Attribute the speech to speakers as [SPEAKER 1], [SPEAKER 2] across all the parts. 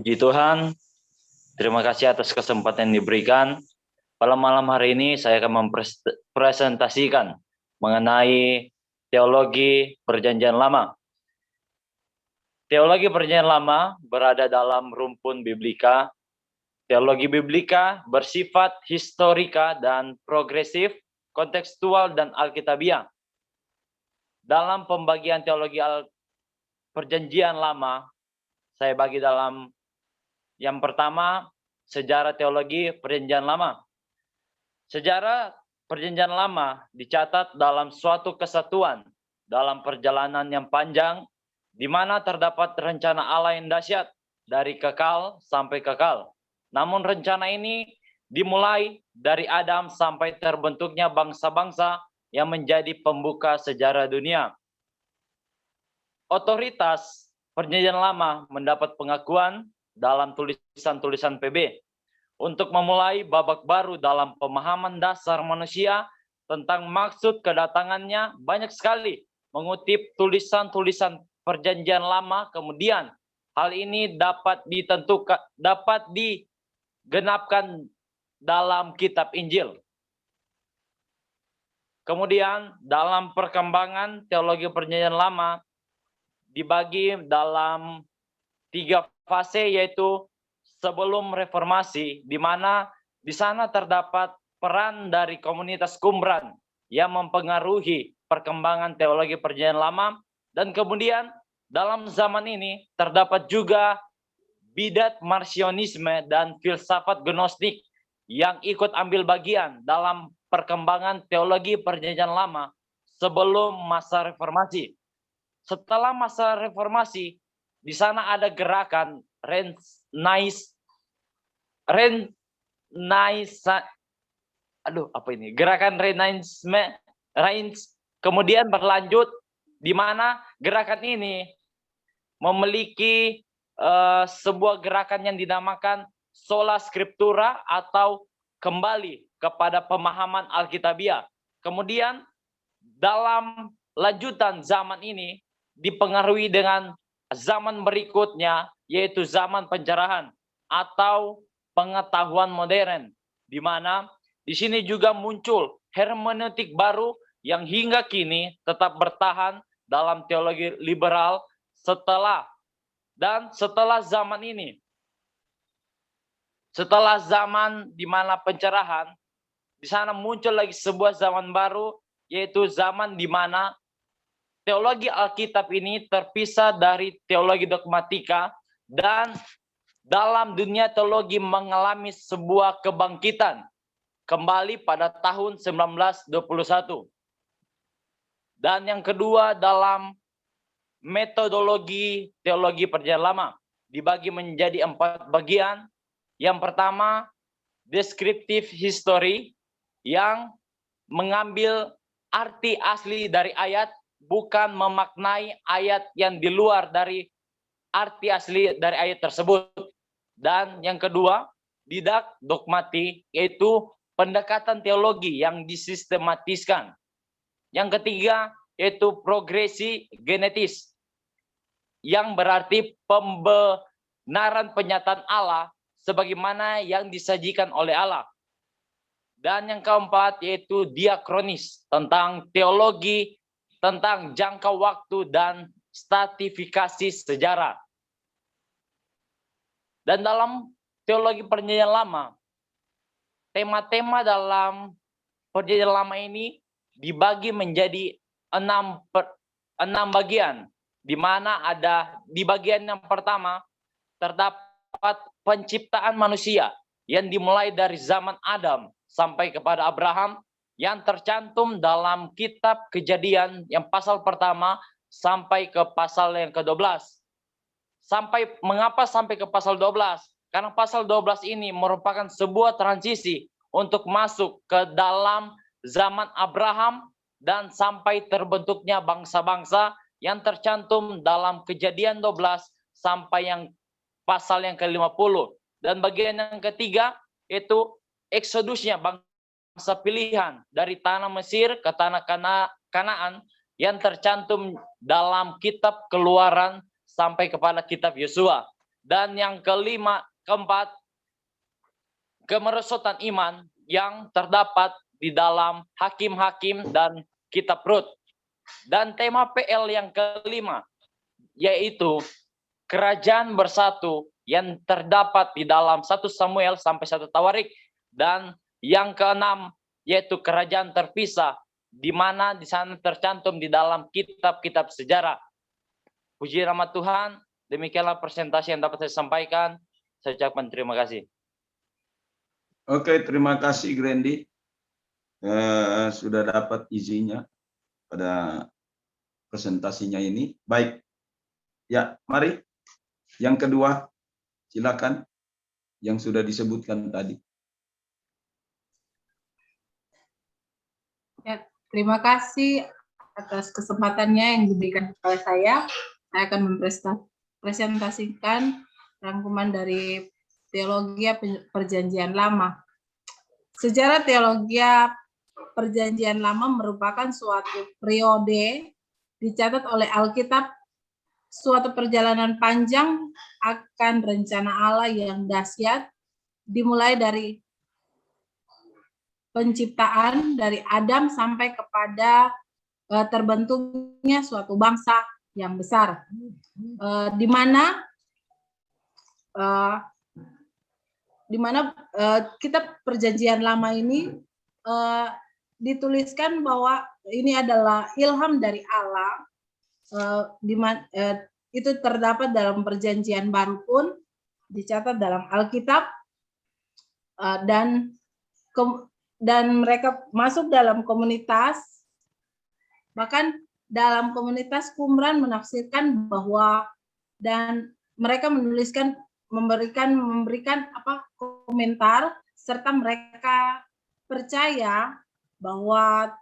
[SPEAKER 1] Puji Tuhan, terima kasih atas kesempatan yang diberikan. Pada malam hari ini saya akan mempresentasikan mengenai teologi Perjanjian Lama. Teologi Perjanjian Lama berada dalam rumpun Biblika. Teologi Biblika bersifat historika dan progresif, kontekstual dan alkitabiah. Dalam pembagian teologi Perjanjian Lama, saya bagi dalam yang pertama, sejarah teologi Perjanjian Lama. Sejarah Perjanjian Lama dicatat dalam suatu kesatuan dalam perjalanan yang panjang, di mana terdapat rencana Allah yang dahsyat dari kekal sampai kekal. Namun rencana ini dimulai dari Adam sampai terbentuknya bangsa-bangsa yang menjadi pembuka sejarah dunia. Otoritas Perjanjian Lama mendapat pengakuan dalam tulisan-tulisan PB untuk memulai babak baru dalam pemahaman dasar manusia tentang maksud kedatangannya. Banyak sekali mengutip tulisan-tulisan Perjanjian Lama, kemudian hal ini dapat digenapkan dalam kitab Injil. Kemudian dalam perkembangan teologi Perjanjian Lama dibagi dalam 3 fase, yaitu sebelum reformasi, di mana di sana terdapat peran dari komunitas Qumran yang mempengaruhi perkembangan teologi Perjanjian Lama, dan kemudian dalam zaman ini terdapat juga bidat marsionisme dan filsafat gnostik yang ikut ambil bagian dalam perkembangan teologi Perjanjian Lama sebelum masa reformasi. Setelah masa reformasi, di sana ada gerakan gerakan Renaissance, kemudian berlanjut di mana gerakan ini memiliki sebuah gerakan yang dinamakan sola scriptura atau kembali kepada pemahaman Alkitabiah. Kemudian dalam lanjutan zaman ini dipengaruhi dengan zaman berikutnya, yaitu zaman pencerahan atau pengetahuan modern, di mana di sini juga muncul hermeneutik baru yang hingga kini tetap bertahan dalam teologi liberal setelah zaman ini. Setelah zaman di mana pencerahan, di sana muncul lagi sebuah zaman baru, yaitu zaman di mana teologi Alkitab ini terpisah dari teologi dogmatika, dan dalam dunia teologi mengalami sebuah kebangkitan kembali pada tahun 1921. Dan yang kedua, dalam metodologi teologi Perjanjian Lama dibagi menjadi 4 bagian. Yang pertama, descriptive history, yang mengambil arti asli dari ayat, bukan memaknai ayat yang di luar dari arti asli dari ayat tersebut. Dan yang kedua, didak dogmatik, yaitu pendekatan teologi yang disistematiskan. Yang ketiga, yaitu progresi genetis, yang berarti pembenaran penyataan Allah sebagaimana yang disajikan oleh Allah. Dan yang keempat, yaitu diakronis, tentang teologi tentang jangka waktu dan stratifikasi sejarah. Dan dalam teologi Perjanjian Lama, tema-tema dalam Perjanjian Lama ini dibagi menjadi 6 bagian, di mana ada di bagian yang pertama terdapat penciptaan manusia yang dimulai dari zaman Adam sampai kepada Abraham, yang tercantum dalam kitab Kejadian yang pasal pertama sampai ke pasal yang ke-12. Mengapa sampai ke pasal 12? Karena pasal 12 ini merupakan sebuah transisi untuk masuk ke dalam zaman Abraham dan sampai terbentuknya bangsa-bangsa yang tercantum dalam Kejadian 12 sampai yang pasal yang ke-50. Dan bagian yang ketiga itu eksodusnya bangsa pilihan dari tanah Mesir ke tanah Kanaan yang tercantum dalam kitab Keluaran sampai kepada kitab Yosua. Dan yang keempat, kemerosotan iman yang terdapat di dalam Hakim-Hakim dan Kitab Rut. Dan tema PL yang kelima, yaitu kerajaan bersatu yang terdapat di dalam 1 Samuel sampai 1 Tawarik. Dan yang keenam, yaitu kerajaan terpisah, di mana di sana tercantum di dalam kitab-kitab sejarah. Puji nama Tuhan, demikianlah presentasi yang dapat saya sampaikan. Saya ucapkan terima kasih.
[SPEAKER 2] Oke, terima kasih Grandy. Sudah dapat izinnya pada presentasinya ini. Baik, ya mari. Yang kedua, silakan yang sudah disebutkan tadi.
[SPEAKER 3] Ya, terima kasih atas kesempatannya yang diberikan kepada saya. Saya akan mempresentasikan rangkuman dari Teologi Perjanjian Lama. Sejarah Teologi Perjanjian Lama merupakan suatu periode dicatat oleh Alkitab, suatu perjalanan panjang akan rencana Allah yang dahsyat, dimulai dari penciptaan, dari Adam sampai kepada terbentuknya suatu bangsa yang besar, di mana kitab Perjanjian Lama ini dituliskan bahwa ini adalah ilham dari Allah, itu terdapat dalam Perjanjian Baru pun dicatat dalam Alkitab, dan mereka masuk dalam komunitas. Bahkan dalam komunitas Qumran menafsirkan bahwa, dan mereka memberikan komentar, serta mereka percaya bahwa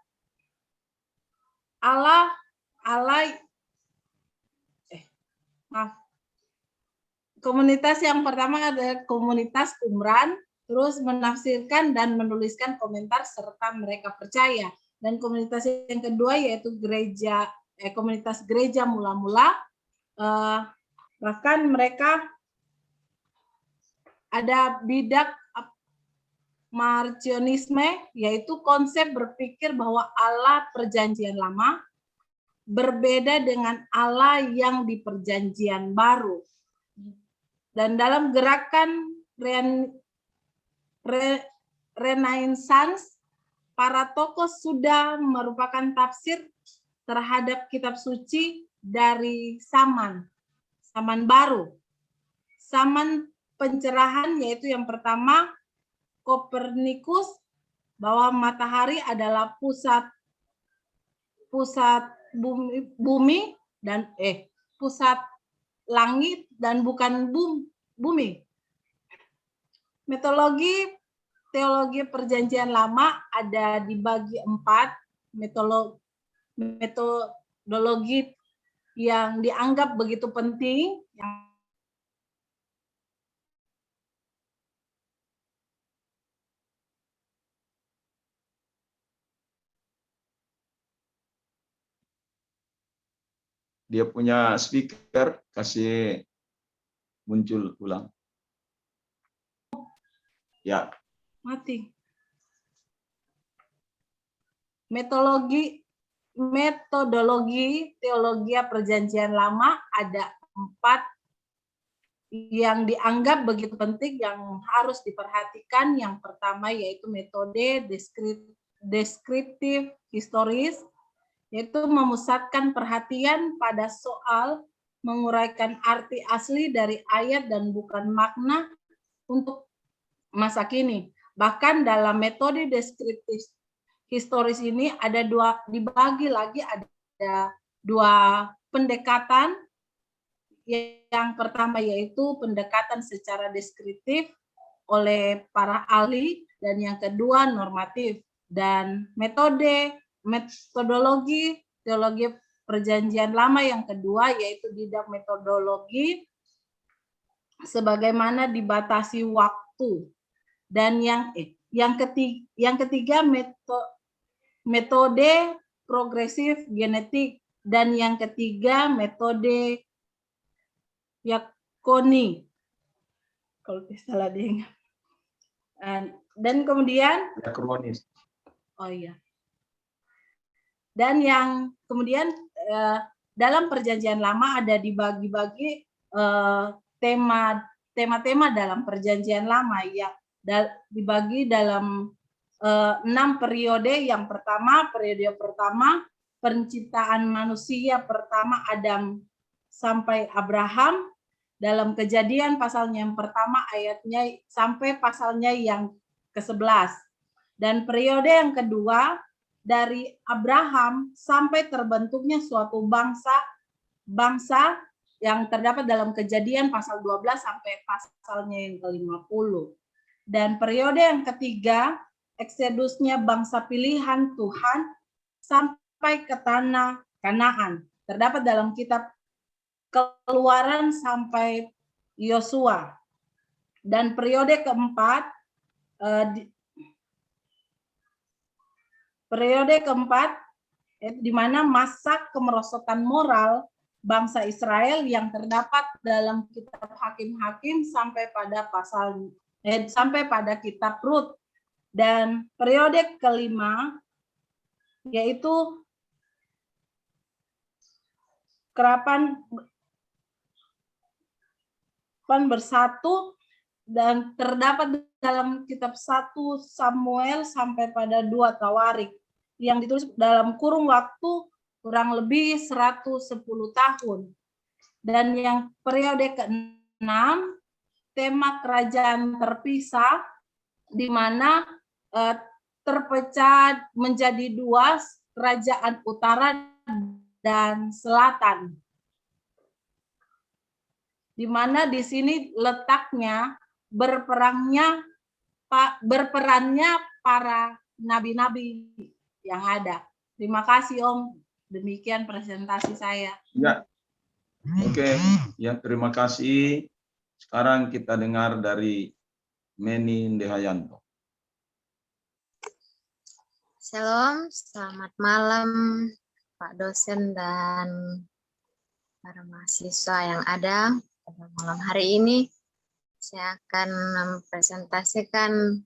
[SPEAKER 3] komunitas yang pertama adalah komunitas Qumran, terus menafsirkan dan menuliskan komentar serta mereka percaya. Dan komunitas yang kedua yaitu komunitas gereja mula-mula, bahkan mereka ada bidak Marcionisme, yaitu konsep berpikir bahwa Allah Perjanjian Lama berbeda dengan Allah yang di Perjanjian Baru. Dan dalam gerakan Renaissance, para tokoh sudah merupakan tafsir terhadap kitab suci dari zaman baru. Zaman pencerahan, yaitu yang pertama Kopernikus, bahwa matahari adalah pusat bumi dan pusat langit dan bukan bumi. Teologi Perjanjian Lama ada dibagi 4 metodologi yang dianggap begitu penting.
[SPEAKER 2] Dia punya speaker, kasih muncul ulang. Ya.
[SPEAKER 3] Mati. Metodologi Teologi Perjanjian Lama ada 4 yang dianggap begitu penting yang harus diperhatikan. Yang pertama yaitu metode deskriptif historis, yaitu memusatkan perhatian pada soal, menguraikan arti asli dari ayat dan bukan makna untuk masa kini. Bahkan dalam metode deskriptif historis ini dibagi lagi ada 2 pendekatan. Yang pertama yaitu pendekatan secara deskriptif oleh para ahli, dan yang kedua normatif. Dan metodologi Teologi Perjanjian Lama yang kedua yaitu didak metodologi sebagaimana dibatasi waktu. Dan yang ketiga metode progresif genetik, dan yang ketiga metode Yakoni Kalau tidak salah diingat. Dan kemudian,
[SPEAKER 2] Anakronis.
[SPEAKER 3] oh iya. Dan yang kemudian dalam Perjanjian Lama ada dibagi-bagi tema-tema dalam Perjanjian Lama ya, dibagi dalam 6 periode. Yang pertama, periode pertama penciptaan manusia pertama Adam sampai Abraham, dalam Kejadian pasalnya yang pertama ayatnya sampai pasalnya yang ke-11. Dan periode yang kedua dari Abraham sampai terbentuknya suatu bangsa yang terdapat dalam Kejadian pasal 12 sampai pasalnya yang ke-50. Dan periode yang ketiga, eksodusnya bangsa pilihan Tuhan sampai ke tanah Kanaan, terdapat dalam kitab Keluaran sampai Yosua. Dan periode keempat, di mana masa kemerosotan moral bangsa Israel yang terdapat dalam kitab Hakim-Hakim sampai pada kitab Rut. Dan periode kelima yaitu kerapan bersatu dan terdapat dalam kitab 1 Samuel sampai pada 2 Tawarik yang ditulis dalam kurung waktu kurang lebih 110 tahun. Dan yang periode ke-6 tema kerajaan terpisah di mana terpecah menjadi 2 kerajaan utara dan selatan. Di mana di sini letaknya berperannya para nabi-nabi yang ada. Terima kasih Om. Demikian presentasi saya.
[SPEAKER 2] Ya. Oke, ya terima kasih. Sekarang kita dengar dari Meni Ndehayanto.
[SPEAKER 4] Shalom, selamat malam Pak dosen dan para mahasiswa yang ada. Pada malam hari ini saya akan mempresentasikan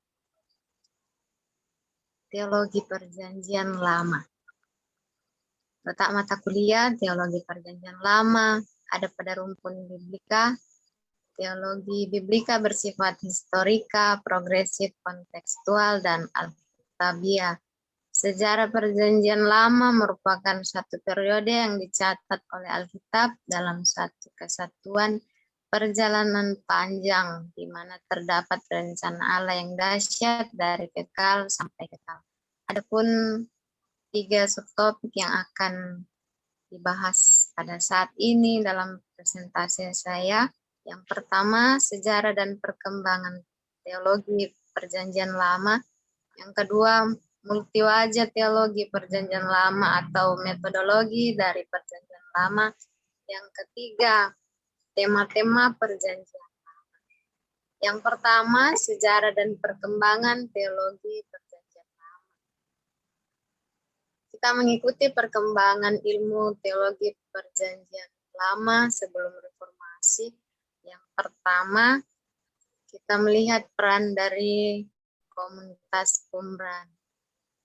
[SPEAKER 4] teologi Perjanjian Lama. Letak mata kuliah Teologi Perjanjian Lama ada pada rumpun Biblika. Teologi Biblika bersifat historika, progresif, kontekstual, dan alkitabiah. Sejarah Perjanjian Lama merupakan satu periode yang dicatat oleh Alkitab dalam satu kesatuan perjalanan panjang di mana terdapat rencana Allah yang dahsyat dari kekal sampai kekal. Adapun 3 subtopik yang akan dibahas pada saat ini dalam presentasi saya. Yang pertama, sejarah dan perkembangan teologi Perjanjian Lama. Yang kedua, multiwajah teologi Perjanjian Lama atau metodologi dari Perjanjian Lama. Yang ketiga, tema-tema Perjanjian Lama. Yang pertama, sejarah dan perkembangan teologi Perjanjian Lama. Kita mengikuti perkembangan ilmu teologi Perjanjian Lama sebelum reformasi. Yang pertama, kita melihat peran dari komunitas Qumran,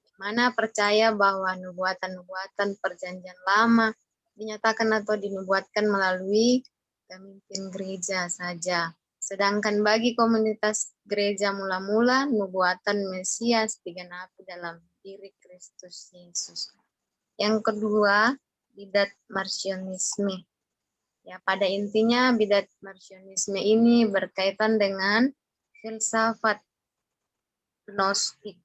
[SPEAKER 4] di mana percaya bahwa nubuatan-nubuatan Perjanjian Lama dinyatakan atau dinubuatkan melalui pemimpin gereja saja. Sedangkan bagi komunitas gereja mula-mula, nubuatan Mesias digenapi dalam diri Kristus Yesus. Yang kedua, bidat marcionisme. Ya, pada intinya bidat marcionisme ini berkaitan dengan filsafat gnostik.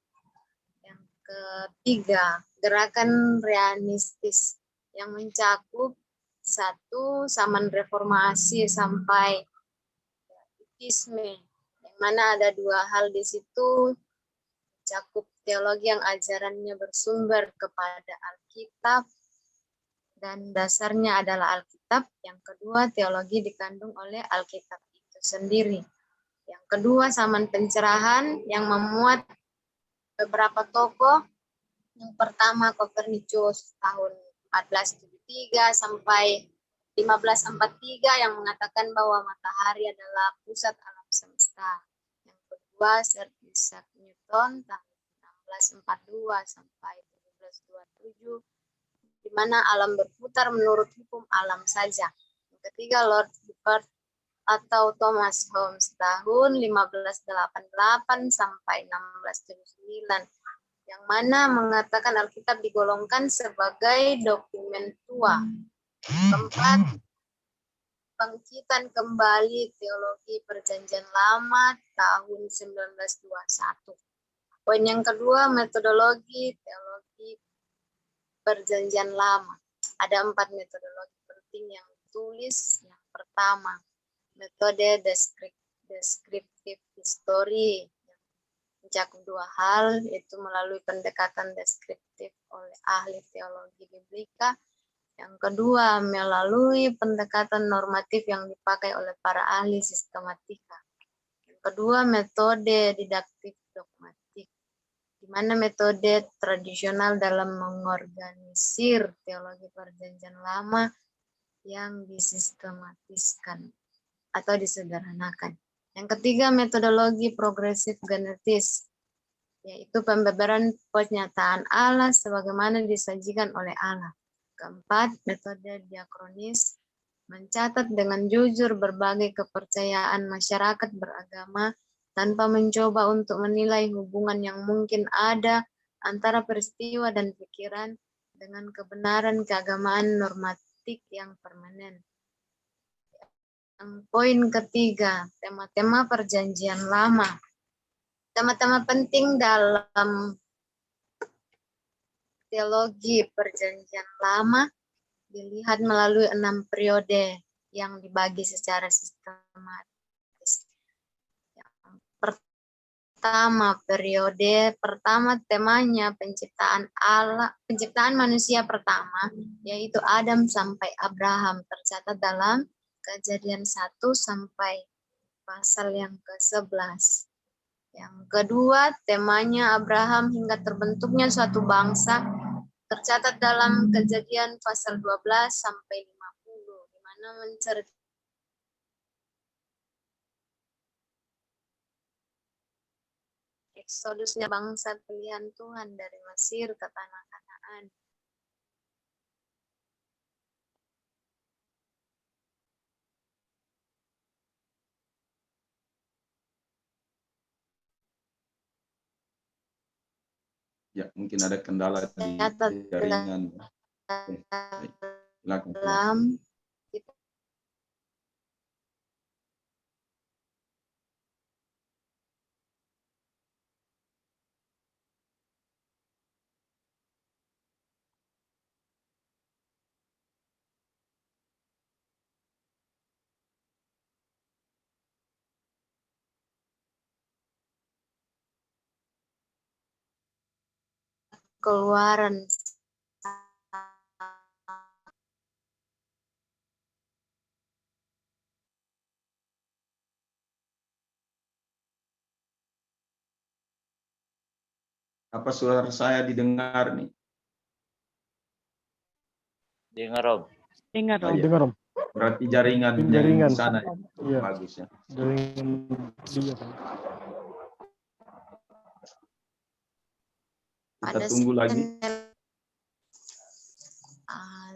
[SPEAKER 4] Yang ketiga, gerakan realistis yang mencakup 1 zaman reformasi sampai pietisme, yang mana ada 2 hal di situ, mencakup teologi yang ajarannya bersumber kepada Alkitab dan dasarnya adalah Alkitab. Yang kedua, teologi dikandung oleh Alkitab itu sendiri. Yang kedua, zaman pencerahan yang memuat beberapa tokoh. Yang pertama, Kopernikus tahun 1473 sampai 1543 yang mengatakan bahwa matahari adalah pusat alam semesta. Yang kedua, Sir Isaac Newton tahun 1642 sampai 1727, di mana alam berputar menurut hukum alam saja. Yang ketiga, Lord Hibbert atau Thomas Holmes tahun 1588 sampai 1679, yang mana mengatakan Alkitab digolongkan sebagai dokumen tua. Keempat, Bangkitan Kembali Teologi Perjanjian Lama tahun 1921. Poin yang kedua, metodologi teologi Perjanjian Lama. Ada 4 metodologi penting yang ditulis. Yang pertama, metode deskriptif history, mencakup 2 hal, yaitu melalui pendekatan deskriptif oleh ahli teologi biblika. Yang kedua, melalui pendekatan normatif yang dipakai oleh para ahli sistematika. Yang kedua, metode didaktik dogmatik, di mana metode tradisional dalam mengorganisir teologi perjanjian lama yang disistematiskan atau disederhanakan. Yang ketiga, metodologi progresif genetis, yaitu pembebaran pernyataan Allah sebagaimana disajikan oleh Allah. Keempat, metode diakronis, mencatat dengan jujur berbagai kepercayaan masyarakat beragama tanpa mencoba untuk menilai hubungan yang mungkin ada antara peristiwa dan pikiran dengan kebenaran keagamaan normatif yang permanen. Poin ketiga, tema-tema perjanjian lama. Tema-tema penting dalam teologi perjanjian lama dilihat melalui 6 periode yang dibagi secara sistematis. Yang pertama, periode pertama temanya penciptaan Allah, penciptaan manusia pertama, yaitu Adam sampai Abraham, tercatat dalam Kejadian 1 sampai pasal yang ke-11. Yang kedua, temanya Abraham hingga terbentuknya suatu bangsa, tercatat dalam Kejadian pasal 12 sampai 50, di mana menceritakan eksodusnya bangsa pilihan Tuhan dari Mesir ke tanah Kanaan.
[SPEAKER 2] Ya, mungkin ada kendala di jaringan. Oke, baik. Silakan.
[SPEAKER 4] Dalam Keluaran
[SPEAKER 2] Apa suara saya didengar nih?
[SPEAKER 1] Dengar, Om.
[SPEAKER 5] Dengar,
[SPEAKER 2] Oh,
[SPEAKER 5] Om.
[SPEAKER 2] iya.
[SPEAKER 6] Dengar, Om.
[SPEAKER 2] Berarti jaringan
[SPEAKER 6] Jaringan.
[SPEAKER 2] yang di sana ya.
[SPEAKER 6] Iya.
[SPEAKER 2] Bagus ya.
[SPEAKER 6] Jaringan dia, Pak.
[SPEAKER 2] Kita
[SPEAKER 4] pada
[SPEAKER 2] tunggu lagi.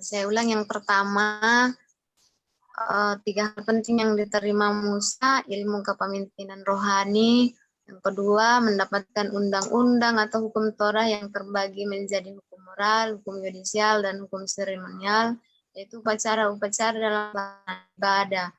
[SPEAKER 4] Saya ulang, yang pertama, 3 hal penting yang diterima Musa, ilmu kepemimpinan rohani. Yang kedua, mendapatkan undang-undang atau hukum Torah yang terbagi menjadi hukum moral, hukum yudisial, dan hukum seremonial, yaitu upacara-upacara dalam ibadah.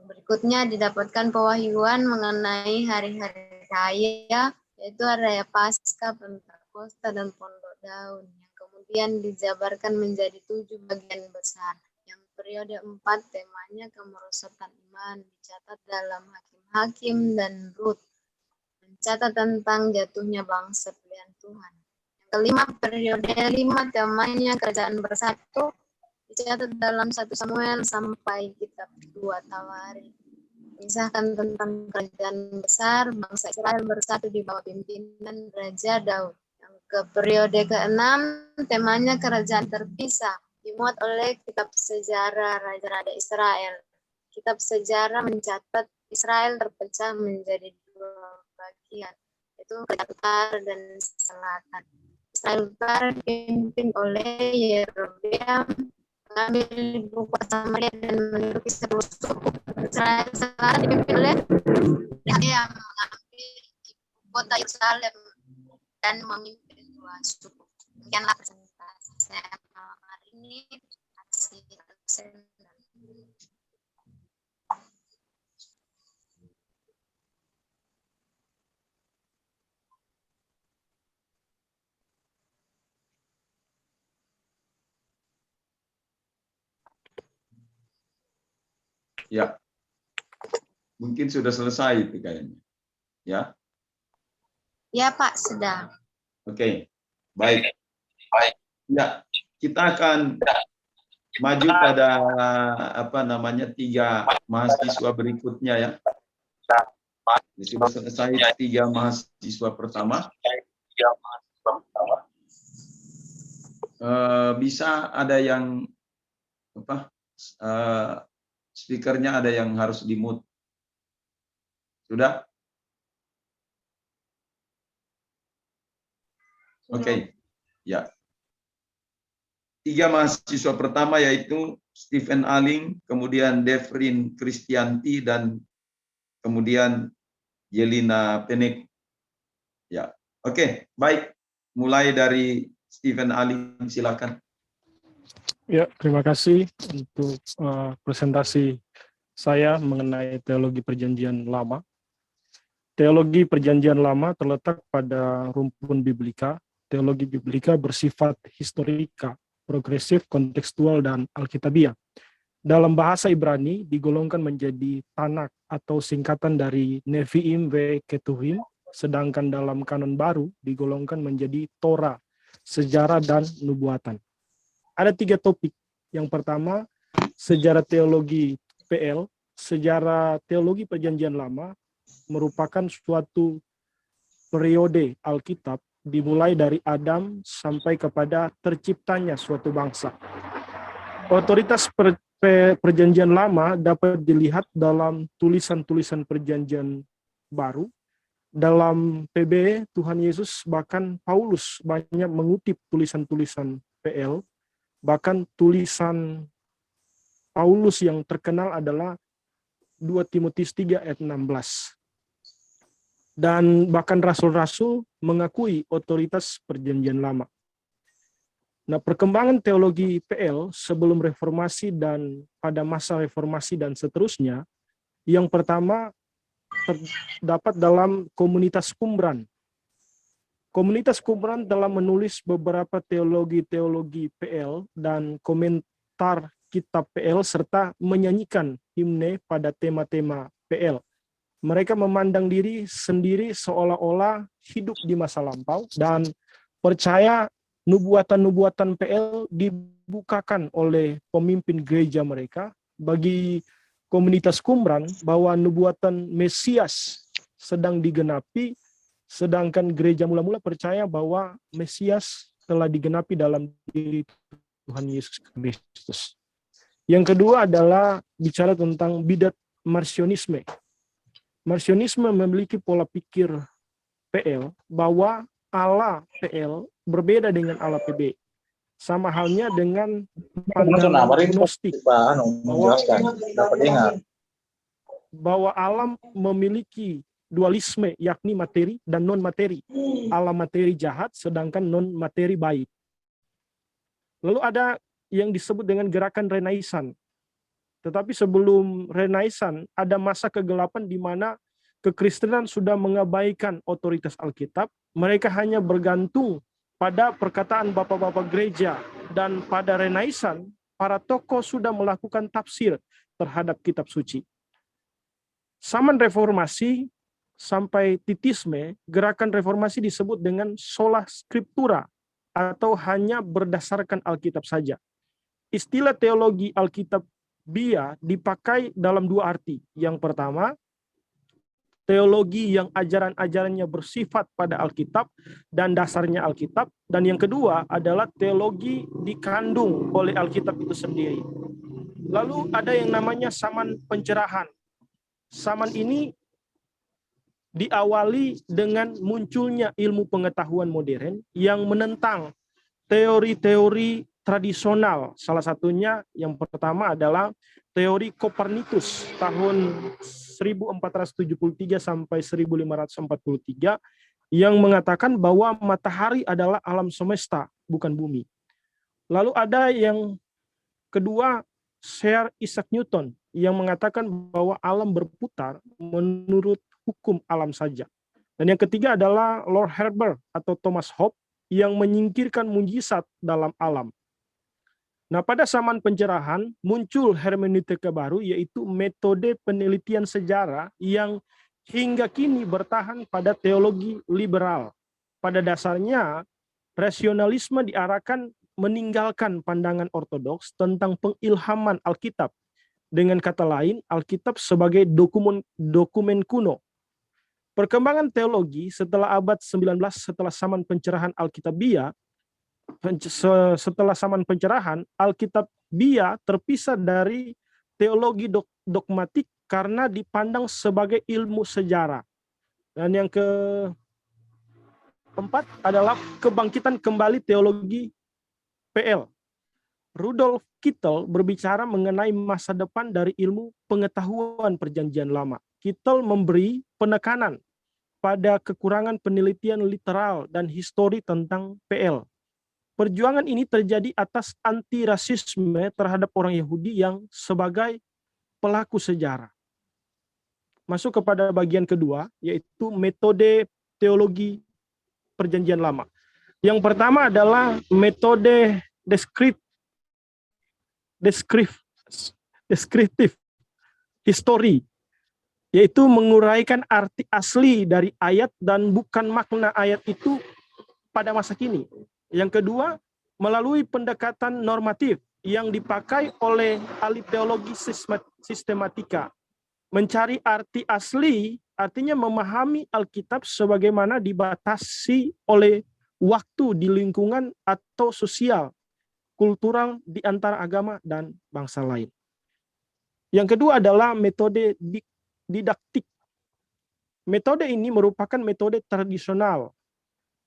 [SPEAKER 4] Berikutnya didapatkan pewahyuan mengenai hari-hari raya, yaitu raya Paskah, Pentakosta, dan Pondok Daun, yang kemudian dijabarkan menjadi 7 bagian besar. Yang periode 4 temanya kemerosotan iman, dicatat dalam Hakim-Hakim dan Rut, mencatat tentang jatuhnya bangsa pilihan Tuhan. Yang kelima, periode 5 temanya kerajaan bersatu, dicatat dalam 1 Samuel sampai kitab 2 Tawarikh. Mengisahkan tentang kerajaan besar, bangsa Israel bersatu di bawah pimpinan Raja Daud. Yang ke periode ke-6, temanya kerajaan terpisah, dimuat oleh kitab sejarah Raja-Raja Israel. Kitab sejarah mencatat Israel terpecah menjadi dua bagian, yaitu utara dan selatan. Israel utara dipimpin oleh Yerobeam, mengambil ibu kota Samaria dan menduduki seluruh suku. Israel selatan dipimpin oleh Yahya, mengambil ibu kota Yerusalem dan memimpin dua suku. Demikianlah presentasi saya malam hari ini. Terima kasih.
[SPEAKER 2] Ya, mungkin sudah selesai itu kayaknya. Ya,
[SPEAKER 4] Ya Pak, sudah.
[SPEAKER 2] oke, baik. Ya, kita akan maju pada apa namanya 3 mahasiswa berikutnya ya. Sudah selesai 3 mahasiswa pertama. Bisa ada yang apa? Speakernya ada yang harus di-mute. Sudah? Oke. Ya. 3 mahasiswa pertama yaitu Stephen Aling, kemudian Devrin Kristianti, dan kemudian Yelina Penik. Ya. Oke, baik. Mulai dari Stephen Aling, silakan.
[SPEAKER 6] Ya, terima kasih untuk presentasi saya mengenai teologi Perjanjian Lama. Teologi Perjanjian Lama terletak pada rumpun biblika. Teologi biblika bersifat historika, progresif, kontekstual, dan alkitabiah. Dalam bahasa Ibrani digolongkan menjadi Tanak atau singkatan dari Nevi'im ve Ketuhim, sedangkan dalam kanon baru digolongkan menjadi Torah, sejarah, dan nubuatan. Ada 3 topik. Yang pertama, sejarah teologi PL. Sejarah teologi Perjanjian Lama merupakan suatu periode Alkitab dimulai dari Adam sampai kepada terciptanya suatu bangsa. Otoritas Perjanjian Lama dapat dilihat dalam tulisan-tulisan Perjanjian Baru. Dalam PB, Tuhan Yesus bahkan Paulus banyak mengutip tulisan-tulisan PL. Bahkan tulisan Paulus yang terkenal adalah 2 Timotius 3 ayat 16. Dan bahkan rasul-rasul mengakui otoritas Perjanjian Lama. Nah, perkembangan teologi PL sebelum reformasi dan pada masa reformasi dan seterusnya, yang pertama terdapat dalam komunitas Qumran. Komunitas Qumran telah menulis beberapa teologi-teologi PL dan komentar kitab PL serta menyanyikan himne pada tema-tema PL. Mereka memandang diri sendiri seolah-olah hidup di masa lampau dan percaya nubuatan-nubuatan PL dibukakan oleh pemimpin gereja mereka. Bagi komunitas Qumran bahwa nubuatan Mesias sedang digenapi, sedangkan gereja mula-mula percaya bahwa Mesias telah digenapi dalam diri Tuhan Yesus Kristus. Yang kedua adalah bicara tentang bidat Marcionisme. Marcionisme memiliki pola pikir PL bahwa Allah PL berbeda dengan Allah PB. Sama halnya dengan pandangan Gnostik bahwa Allah memiliki dualisme, yakni materi dan non-materi. Allah materi jahat, sedangkan non-materi baik. Lalu ada yang disebut dengan gerakan Renaisan. Tetapi sebelum Renaisan, ada masa kegelapan di mana kekristenan sudah mengabaikan otoritas Alkitab. Mereka hanya bergantung pada perkataan bapak-bapak gereja. Dan pada Renaisan, para tokoh sudah melakukan tafsir terhadap kitab suci. Zaman reformasi, sampai Titisme, gerakan reformasi disebut dengan sola scriptura atau hanya berdasarkan Alkitab saja. Istilah teologi Alkitabiah dipakai dalam 2 arti. Yang pertama, teologi yang ajaran-ajarannya bersifat pada Alkitab dan dasarnya Alkitab. Dan yang kedua adalah teologi dikandung oleh Alkitab itu sendiri. Lalu ada yang namanya zaman pencerahan. zaman ini diawali dengan munculnya ilmu pengetahuan modern yang menentang teori-teori tradisional. Salah satunya yang pertama adalah teori Kopernikus tahun 1473 sampai 1543 yang mengatakan bahwa matahari adalah alam semesta, bukan bumi. Lalu ada yang kedua, Sir Isaac Newton, yang mengatakan bahwa alam berputar menurut hukum alam saja. Dan yang ketiga adalah Lord Herbert atau Thomas Hobbes yang menyingkirkan mujizat dalam alam. Nah, pada zaman pencerahan muncul hermeneutika baru, yaitu metode penelitian sejarah yang hingga kini bertahan pada teologi liberal. Pada dasarnya, rasionalisme diarahkan meninggalkan pandangan ortodoks tentang pengilhaman Alkitab. Dengan kata lain, Alkitab sebagai dokumen kuno. Perkembangan teologi setelah abad 19, setelah zaman pencerahan Alkitabiah, terpisah dari teologi dogmatik karena dipandang sebagai ilmu sejarah. Dan yang keempat adalah kebangkitan kembali teologi PL. Rudolf Kittel berbicara mengenai masa depan dari ilmu pengetahuan Perjanjian Lama. Kittel memberi penekanan pada kekurangan penelitian literal dan histori tentang PL. Perjuangan ini terjadi atas anti-rasisme terhadap orang Yahudi yang sebagai pelaku sejarah. Masuk kepada bagian kedua, yaitu metode teologi Perjanjian Lama. Yang pertama adalah metode deskriptif histori, yaitu menguraikan arti asli dari ayat dan bukan makna ayat itu pada masa kini. Yang kedua, melalui pendekatan normatif yang dipakai oleh ahli teologi sistematika. Mencari arti asli artinya memahami Alkitab sebagaimana dibatasi oleh waktu di lingkungan atau sosial, kultural di antara agama dan bangsa lain. Yang kedua adalah metode didaktik. Metode ini merupakan metode tradisional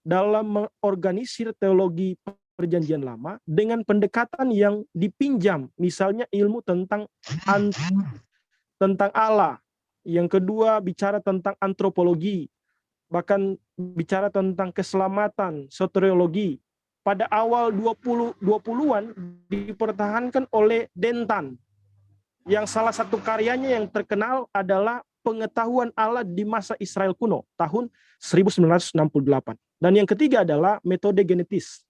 [SPEAKER 6] dalam mengorganisir teologi Perjanjian Lama dengan pendekatan yang dipinjam, misalnya ilmu tentang Allah. Yang kedua bicara tentang antropologi, bahkan bicara tentang keselamatan, soteriologi. Pada awal 20-an dipertahankan oleh Denton, yang salah satu karyanya yang terkenal adalah Pengetahuan Allah di Masa Israel Kuno, tahun 1968. Dan yang ketiga adalah metode genetis,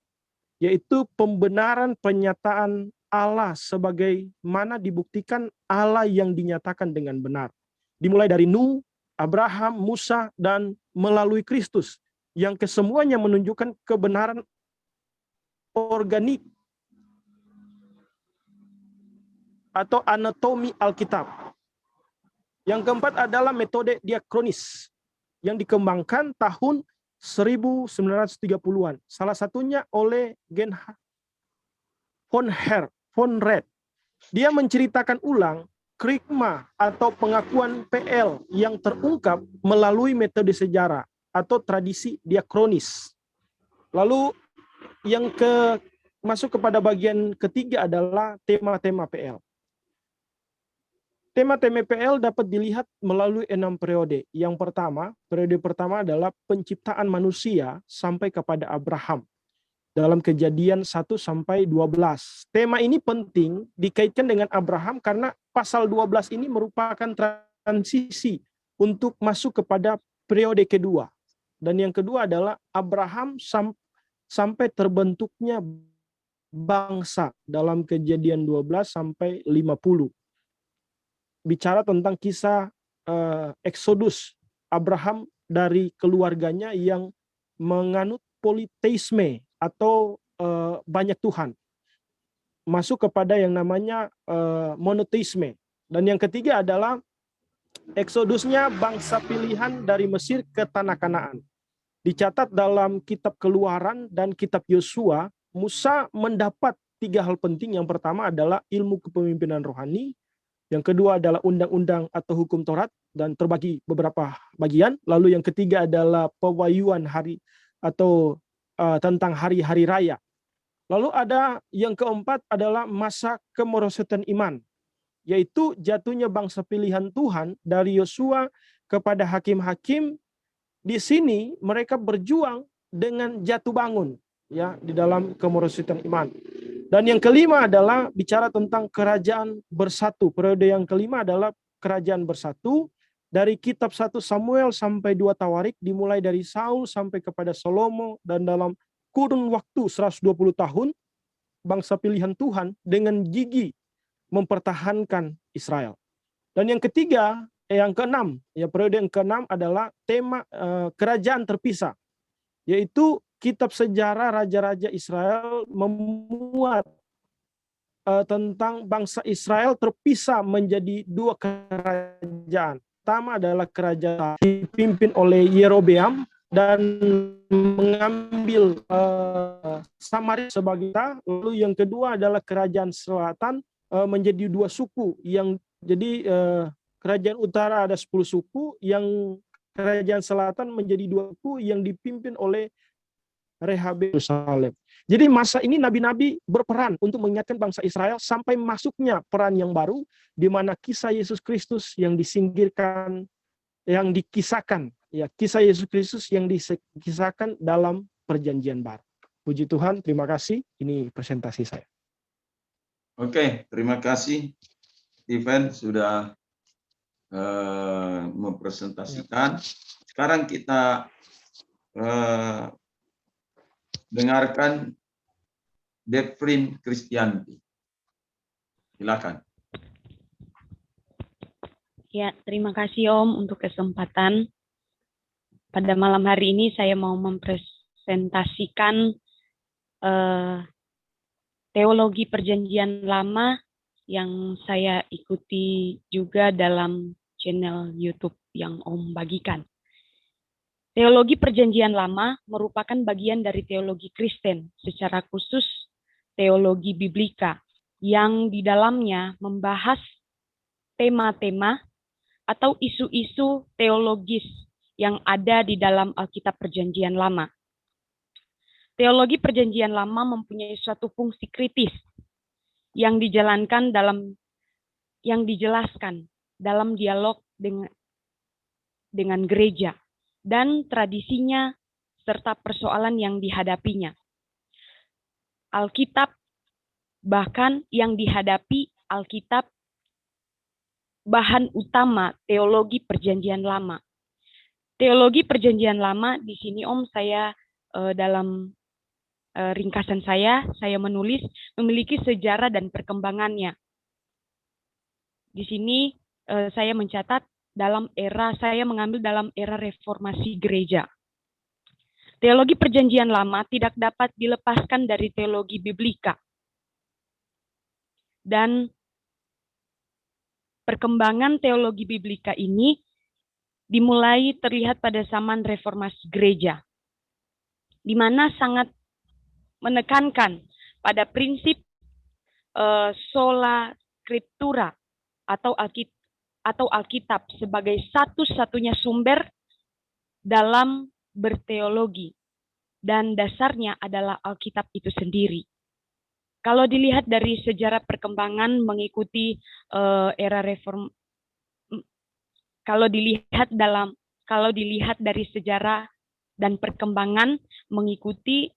[SPEAKER 6] yaitu pembenaran pernyataan Allah sebagaimana dibuktikan Allah yang dinyatakan dengan benar. Dimulai dari Nuh, Abraham, Musa, dan melalui Kristus, yang kesemuanya menunjukkan kebenaran organik atau anatomi Alkitab. Yang keempat adalah metode diakronis yang dikembangkan tahun 1930-an. Salah satunya oleh Gerhard von Red. Dia menceritakan ulang kerigma atau pengakuan PL yang terungkap melalui metode sejarah atau tradisi diakronis. Lalu yang masuk kepada bagian ketiga adalah tema-tema PL. Tema-tema PL dapat dilihat melalui 6 periode. Yang pertama, periode pertama adalah penciptaan manusia sampai kepada Abraham dalam Kejadian 1-12. Tema ini penting dikaitkan dengan Abraham karena pasal 12 ini merupakan transisi untuk masuk kepada periode kedua. Dan yang kedua adalah Abraham sampai terbentuknya bangsa dalam Kejadian 12-50. Bicara tentang kisah Exodus, Abraham dari keluarganya yang menganut politeisme atau banyak Tuhan, masuk kepada yang namanya monoteisme. Dan yang ketiga adalah Exodusnya bangsa pilihan dari Mesir ke tanah Kanaan. Dicatat dalam kitab Keluaran dan kitab Yosua, Musa mendapat 3 hal penting. Yang pertama adalah ilmu kepemimpinan rohani, Yang kedua adalah undang-undang atau hukum Taurat dan terbagi beberapa bagian. Lalu yang ketiga adalah pewahyuan hari atau tentang hari-hari raya. Lalu ada yang keempat adalah masa kemerosotan iman, yaitu jatuhnya bangsa pilihan Tuhan dari Yosua kepada hakim-hakim. Di sini mereka berjuang dengan jatuh bangun ya di dalam kemerosotan iman. Dan yang kelima adalah bicara tentang kerajaan bersatu. Periode yang kelima adalah kerajaan bersatu dari kitab 1 Samuel sampai 2 Tawarik, dimulai dari Saul sampai kepada Salomo, dan dalam kurun waktu 120 tahun bangsa pilihan Tuhan dengan gigih mempertahankan Israel. Dan yang ketiga, yang keenam, ya periode yang keenam adalah tema kerajaan terpisah, yaitu kitab sejarah raja-raja Israel memuat tentang bangsa Israel terpisah menjadi dua kerajaan. Pertama adalah kerajaan dipimpin oleh Yerobeam dan mengambil Samaria sebagai kota. Lalu yang kedua adalah kerajaan selatan menjadi dua suku, yang jadi kerajaan utara ada 10 suku, yang kerajaan selatan menjadi dua suku yang dipimpin oleh Rehabeam Yerusalem. Jadi masa ini nabi-nabi berperan untuk mengingatkan bangsa Israel sampai masuknya peran yang baru, di mana kisah Yesus Kristus yang disingkirkan, yang dikisahkan, ya kisah Yesus Kristus yang dikisahkan dalam perjanjian baru. Puji Tuhan, terima kasih. Ini presentasi saya.
[SPEAKER 2] Oke, terima kasih Steven sudah mempresentasikan. Sekarang kita dengarkan Devrin Kristianti. Silakan.
[SPEAKER 5] Ya, terima kasih Om untuk kesempatan. Pada malam hari ini saya mau mempresentasikan teologi perjanjian lama yang saya ikuti juga dalam channel YouTube yang Om bagikan. Teologi perjanjian lama merupakan bagian dari teologi Kristen, secara khusus teologi biblika, yang di dalamnya membahas tema-tema atau isu-isu teologis yang ada di dalam Alkitab Perjanjian Lama. Teologi Perjanjian Lama mempunyai suatu fungsi kritis yang dijalankan yang dijelaskan dalam dialog dengan gereja dan tradisinya serta persoalan yang dihadapinya. Alkitab, bahkan yang dihadapi Alkitab, bahan utama teologi Perjanjian Lama. Teologi Perjanjian Lama di sini Om, saya dalam ringkasan saya menulis memiliki sejarah dan perkembangannya. Di sini saya mencatat saya mengambil dalam era reformasi gereja. Teologi Perjanjian Lama tidak dapat dilepaskan dari teologi biblika. Dan perkembangan teologi biblika ini dimulai terlihat pada zaman reformasi gereja, di mana sangat menekankan pada prinsip sola scriptura atau Alkitab sebagai satu-satunya sumber dalam berteologi, dan dasarnya adalah Alkitab itu sendiri. Kalau dilihat dari sejarah perkembangan mengikuti era reform, kalau dilihat dari sejarah dan perkembangan mengikuti,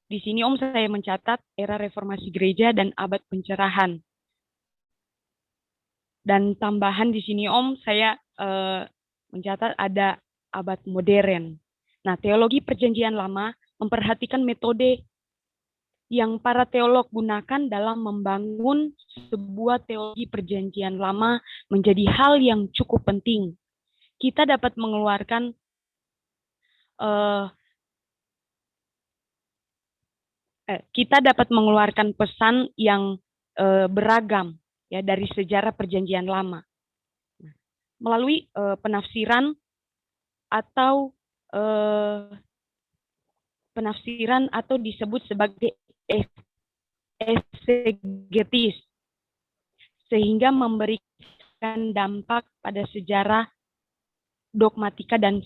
[SPEAKER 5] di sini Om saya mencatat era reformasi gereja dan abad pencerahan. Dan tambahan di sini Om, saya mencatat ada abad modern. Nah, teologi Perjanjian Lama memperhatikan metode yang para teolog gunakan dalam membangun sebuah teologi Perjanjian Lama menjadi hal yang cukup penting. Kita dapat mengeluarkan pesan yang beragam ya dari sejarah Perjanjian Lama melalui penafsiran atau disebut sebagai eksegetis, sehingga memberi memberikan dampak pada sejarah, dogmatika, dan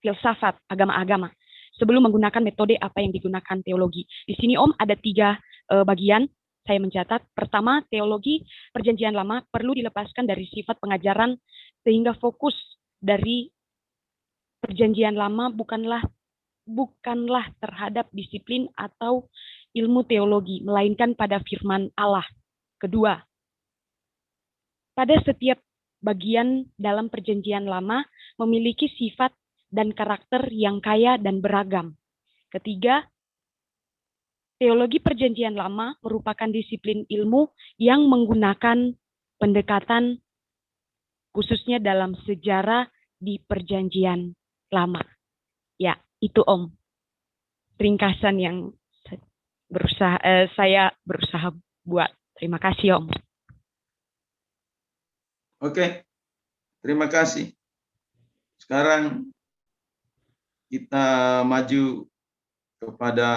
[SPEAKER 5] filsafat agama-agama sebelum menggunakan metode apa yang digunakan teologi. Di sini Om ada 3 bagian saya mencatat. Pertama, teologi Perjanjian Lama perlu dilepaskan dari sifat pengajaran sehingga fokus dari Perjanjian Lama bukanlah terhadap disiplin atau ilmu teologi, melainkan pada firman Allah. Kedua, pada setiap bagian dalam Perjanjian Lama memiliki sifat dan karakter yang kaya dan beragam. Ketiga, teologi Perjanjian Lama merupakan disiplin ilmu yang menggunakan pendekatan khususnya dalam sejarah di Perjanjian Lama. Ya, itu Om. Ringkasan yang saya berusaha buat. Terima kasih Om.
[SPEAKER 2] Oke, terima kasih. Sekarang kita maju kepada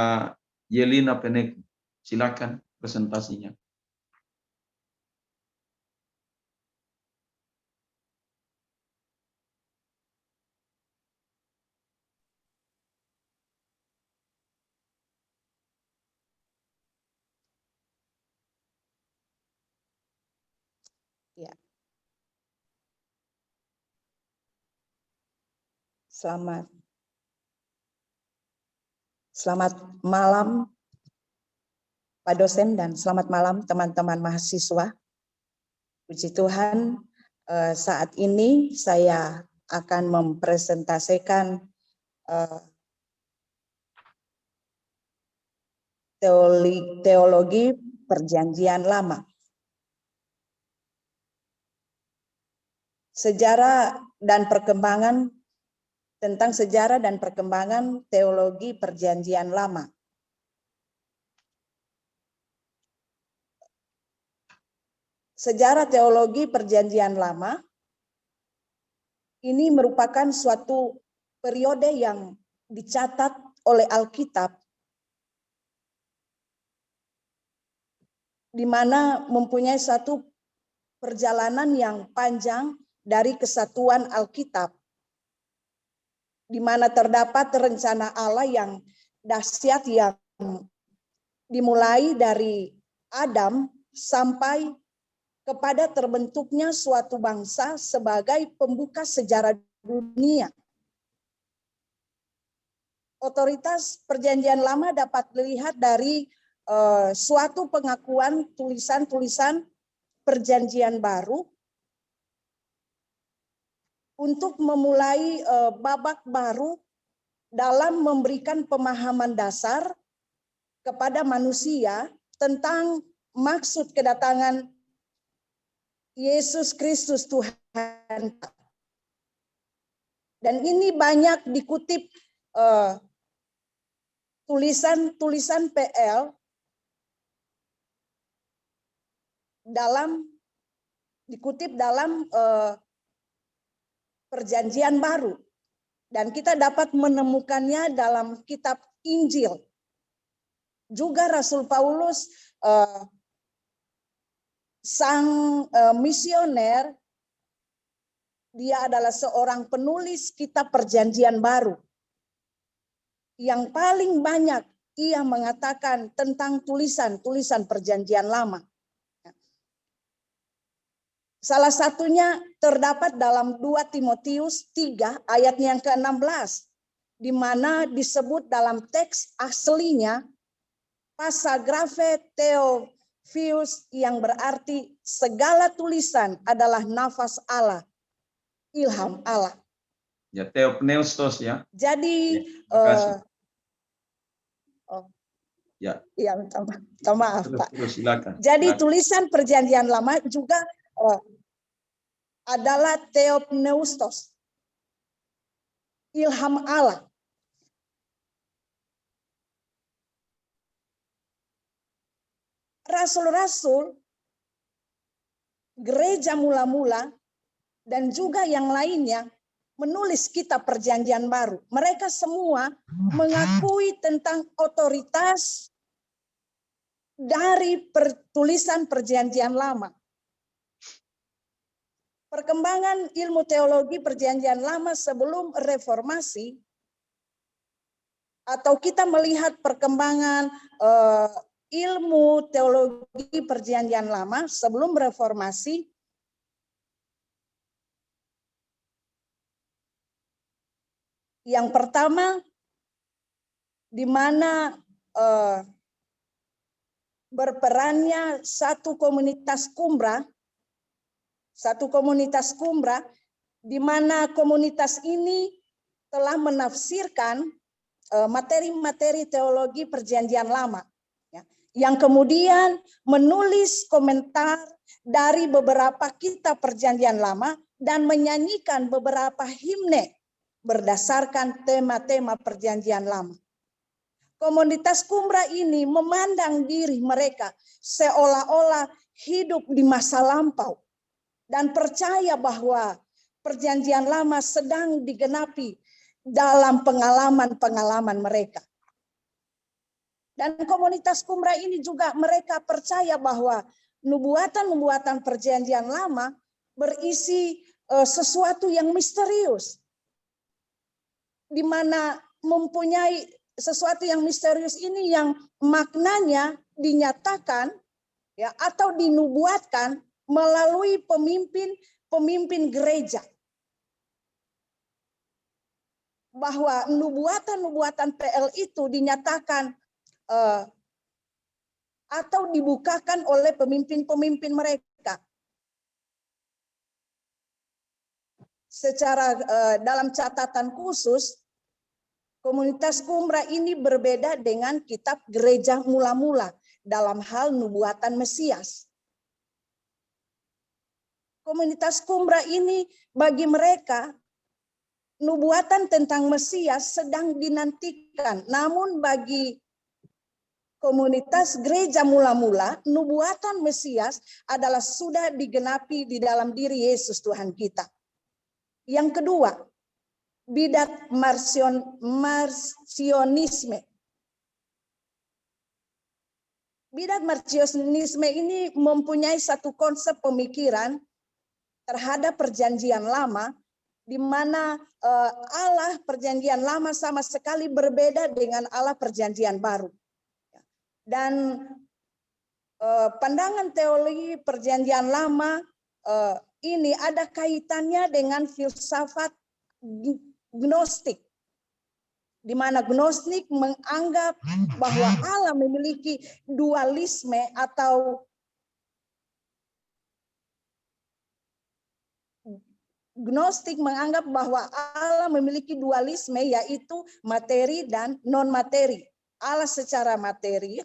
[SPEAKER 2] Yelina Penek. Silakan presentasinya.
[SPEAKER 7] Ya. Selamat malam Pak dosen dan selamat malam teman-teman mahasiswa. Puji Tuhan, saat ini saya akan mempresentasikan teologi Perjanjian Lama. Tentang sejarah dan perkembangan teologi Perjanjian Lama. Sejarah teologi Perjanjian Lama ini merupakan suatu periode yang dicatat oleh Alkitab, di mana mempunyai satu perjalanan yang panjang dari kesatuan Alkitab, di mana terdapat rencana Allah yang dahsyat yang dimulai dari Adam sampai kepada terbentuknya suatu bangsa sebagai pembuka sejarah dunia. Otoritas Perjanjian Lama dapat dilihat dari suatu pengakuan tulisan-tulisan Perjanjian Baru untuk memulai babak baru dalam memberikan pemahaman dasar kepada manusia tentang maksud kedatangan Yesus Kristus Tuhan. Dan ini banyak dikutip tulisan-tulisan PL dikutip dalam Perjanjian Baru, dan kita dapat menemukannya dalam kitab Injil. Juga Rasul Paulus, sang misioner, dia adalah seorang penulis kitab Perjanjian Baru yang paling banyak ia mengatakan tentang tulisan-tulisan Perjanjian Lama. Salah satunya terdapat dalam 2 Timotius 3 ayat yang ke-16, di mana disebut dalam teks aslinya Passagrafe Theophius, yang berarti segala tulisan adalah nafas Allah, ilham Allah.
[SPEAKER 2] Ya, Theopneustos ya.
[SPEAKER 7] Jadi
[SPEAKER 2] ya.
[SPEAKER 7] Iya, minta maaf Pak.
[SPEAKER 2] Terus, silakan.
[SPEAKER 7] Jadi tulisan Perjanjian Lama juga adalah Theopneustos, ilham Allah. Rasul-rasul, gereja mula-mula, dan juga yang lainnya menulis kitab Perjanjian Baru. Mereka semua mengakui tentang otoritas dari tulisan Perjanjian Lama. perkembangan ilmu teologi Perjanjian Lama sebelum reformasi, atau kita melihat perkembangan ilmu teologi Perjanjian Lama sebelum reformasi, yang pertama di mana berperannya satu komunitas Qumran, di mana komunitas ini telah menafsirkan materi-materi teologi Perjanjian Lama, ya, yang kemudian menulis komentar dari beberapa kitab Perjanjian Lama dan menyanyikan beberapa himne berdasarkan tema-tema Perjanjian Lama. Komunitas Qumran ini memandang diri mereka seolah-olah hidup di masa lampau dan percaya bahwa Perjanjian Lama sedang digenapi dalam pengalaman-pengalaman mereka. Dan komunitas Qumran ini juga mereka percaya bahwa nubuatan-nubuatan Perjanjian Lama berisi sesuatu yang misterius, di mana mempunyai sesuatu yang misterius ini yang maknanya dinyatakan, ya, atau dinubuatkan melalui pemimpin gereja. Bahwa nubuatan-nubuatan PL itu dinyatakan atau dibukakan oleh pemimpin-pemimpin mereka. Secara dalam catatan khusus, komunitas Qumran ini berbeda dengan kitab gereja mula-mula dalam hal nubuatan Mesias. Komunitas Qumran ini bagi mereka nubuatan tentang Mesias sedang dinantikan. Namun bagi komunitas gereja mula-mula, nubuatan Mesias adalah sudah digenapi di dalam diri Yesus Tuhan kita. Yang kedua, bidat marcionisme. Bidat marcionisme ini mempunyai satu konsep pemikiran terhadap Perjanjian Lama, di mana Allah Perjanjian Lama sama sekali berbeda dengan Allah Perjanjian Baru. Dan pandangan teologi Perjanjian Lama ini ada kaitannya dengan filsafat Gnostik, di mana Gnostik menganggap bahwa Allah memiliki dualisme atau Gnostik menganggap bahwa Allah memiliki dualisme, yaitu materi dan non-materi. Allah secara materi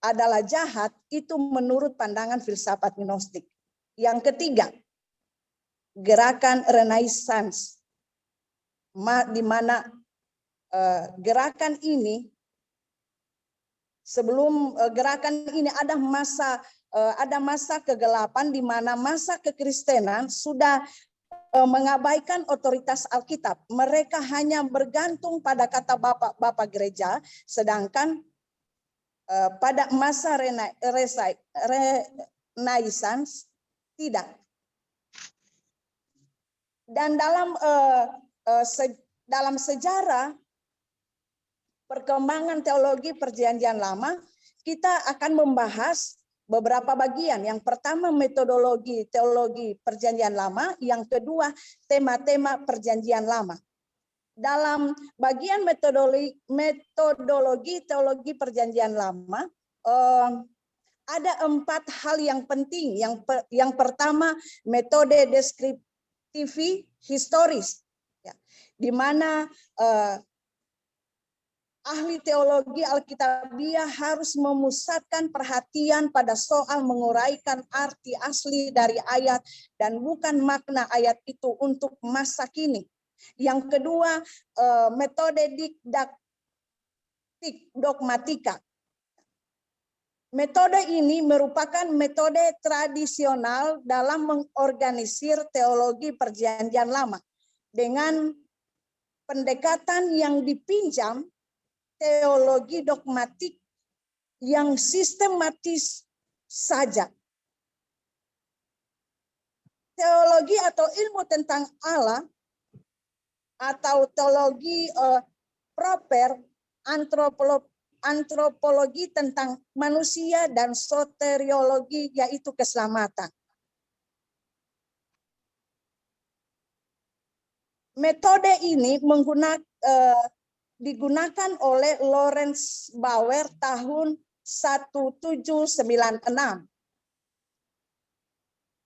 [SPEAKER 7] adalah jahat, itu menurut pandangan filsafat Gnostik. Yang ketiga, gerakan Renaissance, di mana gerakan ini, sebelum gerakan ini ada masa kegelapan, di mana masa kekristenan sudah mengabaikan otoritas Alkitab. Mereka hanya bergantung pada kata Bapak Gereja, sedangkan pada masa Renaissance tidak. Dan dalam sejarah perkembangan teologi Perjanjian Lama, kita akan membahas beberapa bagian. Yang pertama, metodologi teologi Perjanjian Lama. Yang kedua, tema-tema Perjanjian Lama. Dalam bagian metodologi teologi Perjanjian Lama, ada 4 hal yang penting. Yang pertama, metode deskriptivi historis, ya, di mana ahli teologi Alkitabiah harus memusatkan perhatian pada soal menguraikan arti asli dari ayat dan bukan makna ayat itu untuk masa kini. Yang kedua, metode didaktik dogmatika. Metode ini merupakan metode tradisional dalam mengorganisir teologi Perjanjian Lama dengan pendekatan yang dipinjam teologi dogmatik yang sistematis saja. teologi atau ilmu tentang Allah atau teologi proper, antropologi tentang manusia, dan soteriologi yaitu keselamatan. Metode ini digunakan oleh Lawrence Bauer tahun 1796.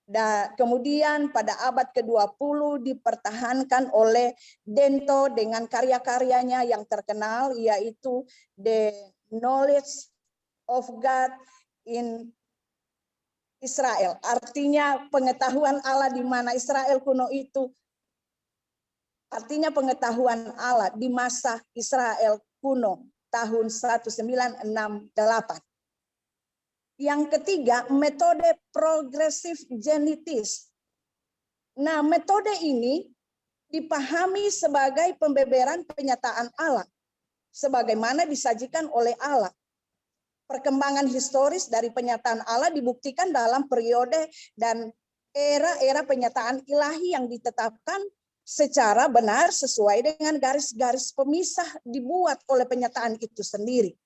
[SPEAKER 7] Dan kemudian pada abad ke-20 dipertahankan oleh Dento dengan karya-karyanya yang terkenal, yaitu The Knowledge of God in Israel. Artinya pengetahuan Allah di mana Israel kuno itu. Artinya pengetahuan Allah di masa Israel kuno tahun 1968. Yang ketiga, metode progresif genetis. Nah, metode ini dipahami sebagai pembeberan penyataan Allah, sebagaimana disajikan oleh Allah. Perkembangan historis dari penyataan Allah dibuktikan dalam periode dan era-era penyataan ilahi yang ditetapkan secara benar sesuai dengan garis-garis pemisah dibuat oleh penyataan itu sendiri.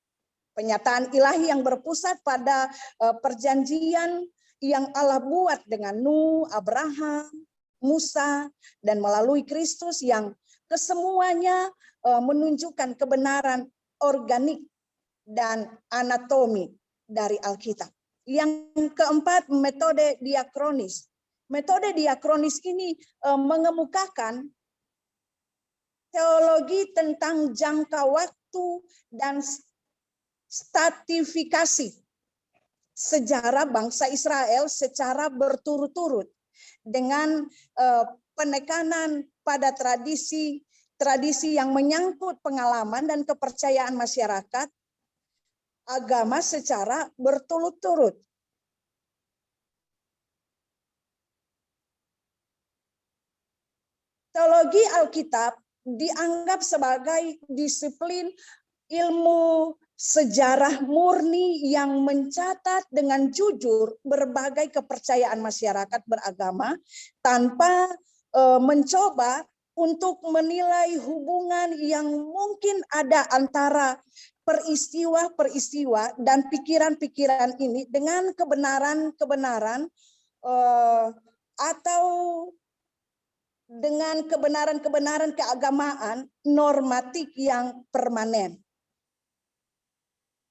[SPEAKER 7] Penyataan ilahi yang berpusat pada perjanjian yang Allah buat dengan Nuh, Abraham, Musa, dan melalui Kristus yang kesemuanya menunjukkan kebenaran organik dan anatomi dari Alkitab. Yang keempat, metode diakronis. Metode diakronis ini mengemukakan teologi tentang jangka waktu dan stratifikasi sejarah bangsa Israel secara berturut-turut dengan penekanan pada tradisi yang menyangkut pengalaman dan kepercayaan masyarakat agama secara berturut-turut. Teologi Alkitab dianggap sebagai disiplin ilmu sejarah murni yang mencatat dengan jujur berbagai kepercayaan masyarakat beragama tanpa mencoba untuk menilai hubungan yang mungkin ada antara peristiwa-peristiwa dan pikiran-pikiran ini dengan kebenaran-kebenaran atau dengan kebenaran-kebenaran keagamaan normatif yang permanen.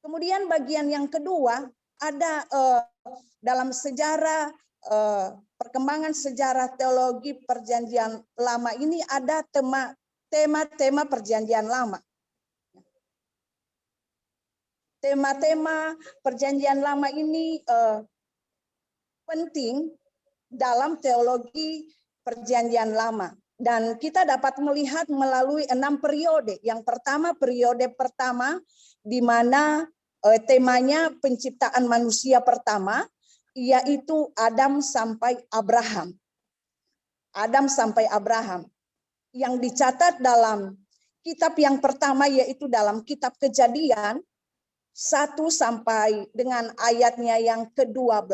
[SPEAKER 7] Kemudian bagian yang kedua ada dalam sejarah perkembangan sejarah teologi perjanjian lama ini ada tema-tema perjanjian lama. Tema-tema perjanjian lama ini penting dalam teologi perjanjian lama. Dan kita dapat melihat melalui 6 periode. Yang pertama, periode pertama di mana temanya penciptaan manusia pertama, yaitu Adam sampai Abraham. Adam sampai Abraham. Yang dicatat dalam kitab yang pertama yaitu dalam kitab Kejadian 1 sampai dengan ayatnya yang ke-12.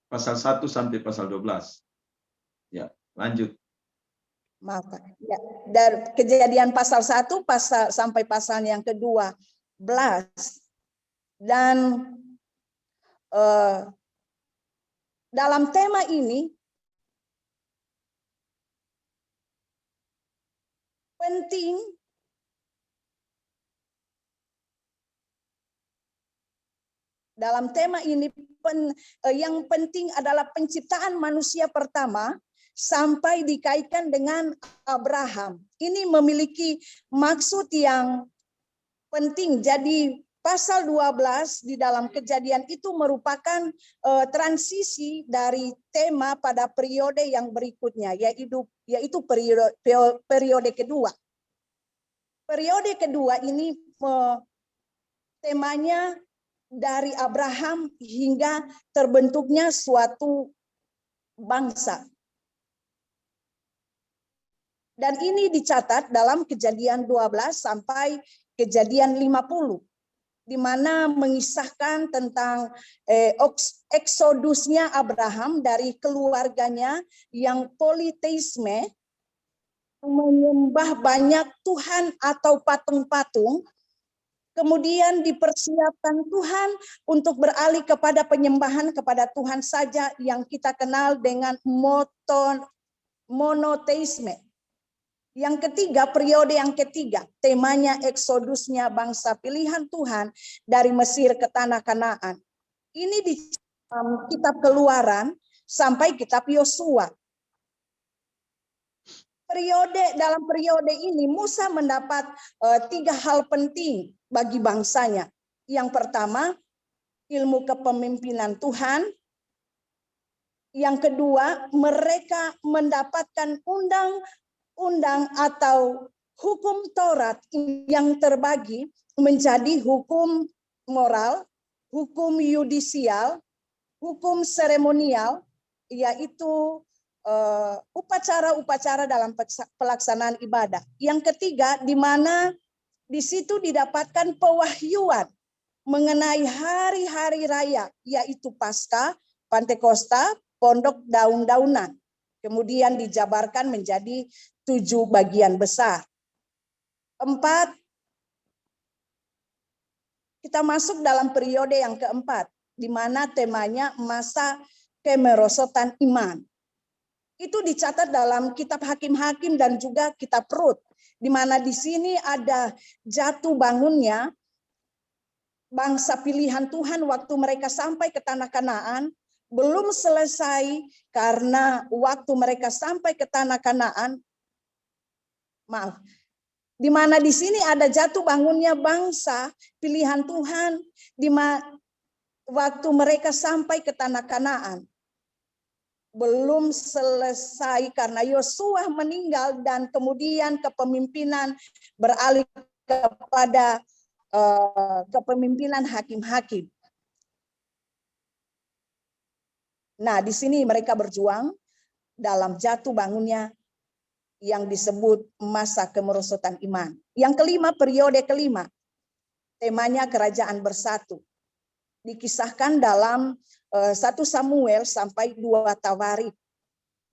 [SPEAKER 2] Pasal 1 sampai pasal 12. Ya, lanjut.
[SPEAKER 7] Maaf, ya, dari Kejadian pasal 1 sampai pasal yang ke-12. Dan dalam tema ini penting yang penting adalah penciptaan manusia pertama sampai dikaitkan dengan Abraham. Ini memiliki maksud yang penting. Jadi pasal 12 di dalam Kejadian itu merupakan transisi dari tema pada periode yang berikutnya, yaitu periode kedua. Periode kedua ini temanya dari Abraham hingga terbentuknya suatu bangsa. Dan ini dicatat dalam Kejadian 12 sampai Kejadian 50. di mana mengisahkan tentang eksodusnya Abraham dari keluarganya yang politeisme, menyembah banyak Tuhan atau patung-patung, kemudian dipersiapkan Tuhan untuk beralih kepada penyembahan kepada Tuhan saja yang kita kenal dengan monoteisme. Yang ketiga, periode yang ketiga, temanya eksodusnya bangsa pilihan Tuhan dari Mesir ke tanah Kanaan. Ini di kitab Keluaran sampai kitab Yosua. Dalam periode ini Musa mendapat 3 hal penting bagi bangsanya. Yang pertama, ilmu kepemimpinan Tuhan. Yang kedua, mereka mendapatkan undang atau hukum Taurat yang terbagi menjadi hukum moral, hukum yudisial, hukum seremonial, yaitu upacara-upacara dalam pelaksanaan ibadah. Yang ketiga, di mana di situ didapatkan pewahyuan mengenai hari-hari raya, yaitu Paskah, Pantekosta, Pondok Daun-daunan. Kemudian dijabarkan menjadi 7 bagian besar. 4, kita masuk dalam periode yang keempat, di mana temanya masa kemerosotan iman. Itu dicatat dalam kitab Hakim-Hakim dan juga kitab Rut, di mana di sini ada jatuh bangunnya bangsa pilihan Tuhan waktu mereka sampai ke tanah Kanaan. Belum selesai karena waktu mereka sampai ke tanah Kanaan, di mana di sini ada jatuh bangunnya bangsa pilihan Tuhan di waktu mereka sampai ke tanah Kanaan. Belum selesai karena Yosua meninggal dan kemudian kepemimpinan beralih kepada kepemimpinan hakim-hakim. Nah, di sini mereka berjuang dalam jatuh bangunnya yang disebut masa kemerosotan iman. Yang kelima, periode kelima, temanya kerajaan bersatu. Dikisahkan dalam 1 Samuel sampai 2 Tawarik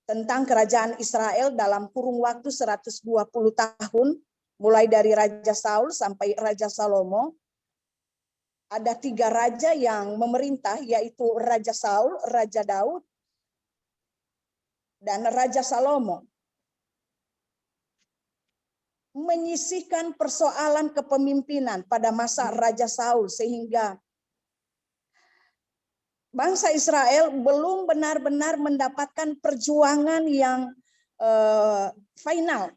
[SPEAKER 7] tentang kerajaan Israel dalam kurung waktu 120 tahun, mulai dari Raja Saul sampai Raja Salomo. Ada 3 raja yang memerintah, yaitu Raja Saul, Raja Daud, dan Raja Salomo. Menyisihkan persoalan kepemimpinan pada masa Raja Saul, sehingga bangsa Israel belum benar-benar mendapatkan perjuangan yang final.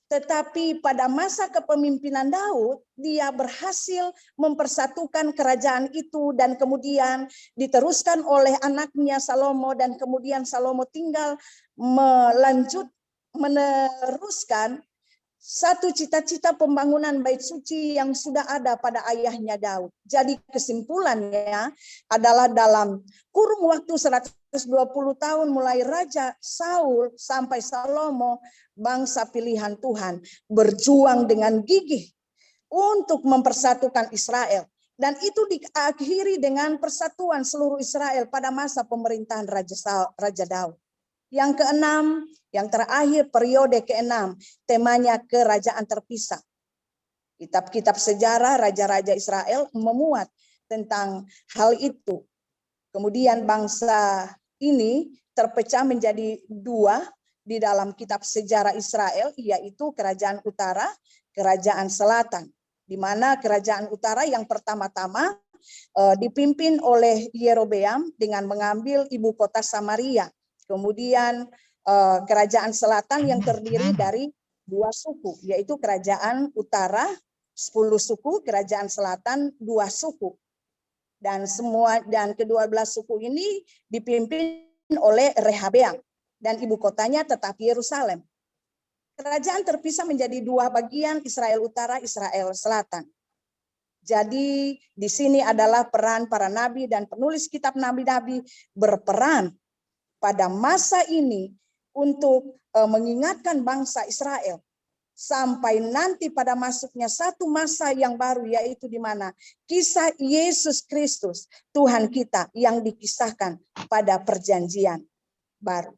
[SPEAKER 7] Tetapi pada masa kepemimpinan Daud, dia berhasil mempersatukan kerajaan itu dan kemudian diteruskan oleh anaknya Salomo, dan kemudian Salomo tinggal meneruskan satu cita-cita pembangunan bait suci yang sudah ada pada ayahnya Daud. Jadi kesimpulannya adalah dalam kurung waktu 120 tahun mulai Raja Saul sampai Salomo, bangsa pilihan Tuhan berjuang dengan gigih untuk mempersatukan Israel. Dan itu diakhiri dengan persatuan seluruh Israel pada masa pemerintahan Raja Daud. Yang keenam, yang terakhir, periode keenam, temanya kerajaan terpisah. Kitab-kitab sejarah raja-raja Israel memuat tentang hal itu. Kemudian bangsa ini terpecah menjadi 2 di dalam kitab sejarah Israel, yaitu kerajaan utara, kerajaan selatan. Di mana kerajaan utara yang pertama-tama dipimpin oleh Yerobeam dengan mengambil ibu kota Samaria. Kemudian kerajaan selatan yang terdiri dari 2 suku, yaitu kerajaan utara 10 suku, kerajaan selatan 2 suku. Dan ke-12 suku ini dipimpin oleh Rehabeam dan ibu kotanya tetap Yerusalem. Kerajaan terpisah menjadi 2 bagian, Israel Utara, Israel Selatan. Jadi di sini adalah peran para nabi dan penulis kitab nabi-nabi berperan pada masa ini untuk mengingatkan bangsa Israel sampai nanti pada masuknya satu masa yang baru, yaitu di mana kisah Yesus Kristus Tuhan kita yang dikisahkan pada perjanjian baru.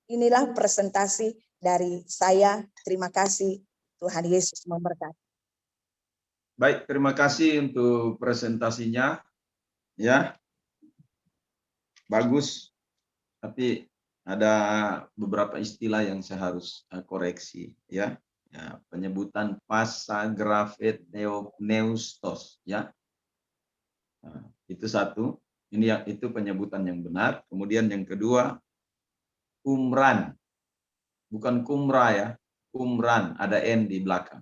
[SPEAKER 7] Inilah presentasi dari saya. Terima kasih. Tuhan Yesus memberkati.
[SPEAKER 2] Baik, terima kasih untuk presentasinya. Ya, bagus. Tapi ada beberapa istilah yang saya harus koreksi. Ya, penyebutan pasagrafet neustos. Ya, nah, itu satu. Ini itu penyebutan yang benar. Kemudian yang kedua, umran, bukan kumra ya, umran, ada n di belakang.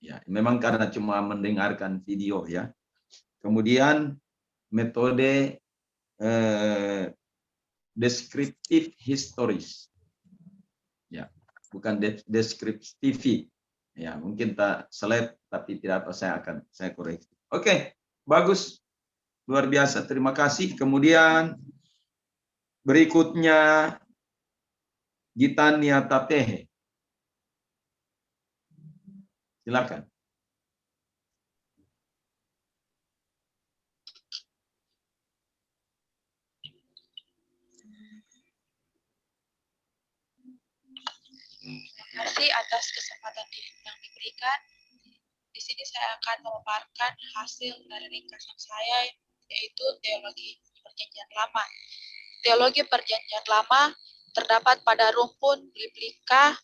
[SPEAKER 2] Ya, memang karena cuma mendengarkan video ya. Kemudian metode deskriptif historis, ya, bukan deskriptivi. Ya, mungkin tak slide tapi tidak apa, saya koreksi. Oke, bagus, luar biasa. Terima kasih. Kemudian berikutnya Gitania Tatehe. Silakan.
[SPEAKER 8] Terima kasih atas kesempatan yang diberikan. Di sini saya akan memaparkan hasil dari ringkasan saya, yaitu teologi Perjanjian Lama. Teologi Perjanjian Lama terdapat pada rumpun biblika,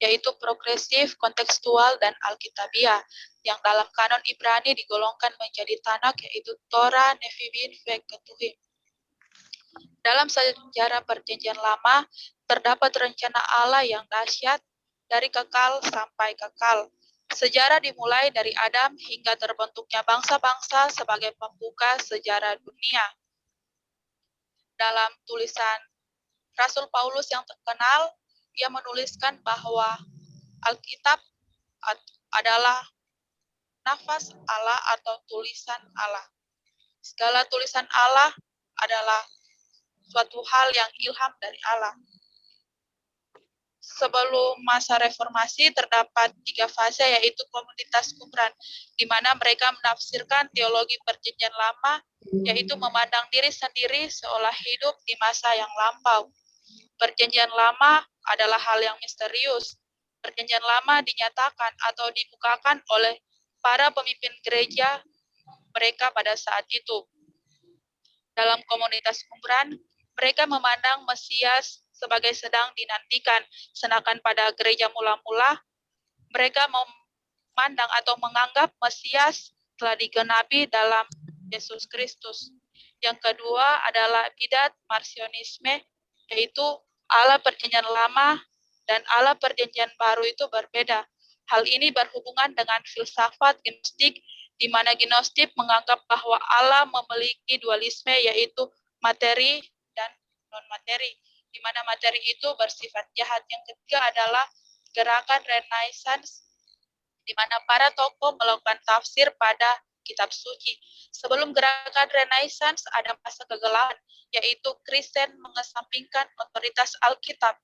[SPEAKER 8] yaitu progresif, kontekstual, dan alkitabiah, yang dalam kanon Ibrani digolongkan menjadi Tanakh, yaitu Torah, Nevi'im, Ketuvim. Dalam sejarah Perjanjian Lama, terdapat rencana Allah yang dahsyat dari kekal sampai kekal. Sejarah dimulai dari Adam hingga terbentuknya bangsa-bangsa sebagai pembuka sejarah dunia. Dalam tulisan Rasul Paulus yang terkenal, ia menuliskan bahwa Alkitab adalah nafas Allah atau tulisan Allah. Segala tulisan Allah adalah suatu hal yang ilham dari Allah. Sebelum masa reformasi terdapat 3 fase, yaitu komunitas Qumran, di mana mereka menafsirkan teologi Perjanjian Lama, yaitu memandang diri sendiri seolah hidup di masa yang lampau. Perjanjian Lama adalah hal yang misterius. Perjanjian Lama dinyatakan atau dibukakan oleh para pemimpin gereja mereka pada saat itu. Dalam komunitas Qumran, mereka memandang Mesias sebagai sedang dinantikan, sedangkan pada gereja mula-mula, mereka memandang atau menganggap Mesias telah digenapi dalam Yesus Kristus. Yang kedua adalah bidat marsionisme, yaitu Allah Perjanjian Lama dan Allah Perjanjian Baru itu berbeda. Hal ini berhubungan dengan filsafat gnostik, di mana gnostik menganggap bahwa Allah memiliki dualisme, yaitu materi dan non-materi, di mana materi itu bersifat jahat. Yang ketiga adalah gerakan Renaissance, di mana para tokoh melakukan tafsir pada kitab suci. Sebelum gerakan Renaissance ada masa kegelapan, yaitu Kristen mengesampingkan otoritas Alkitab.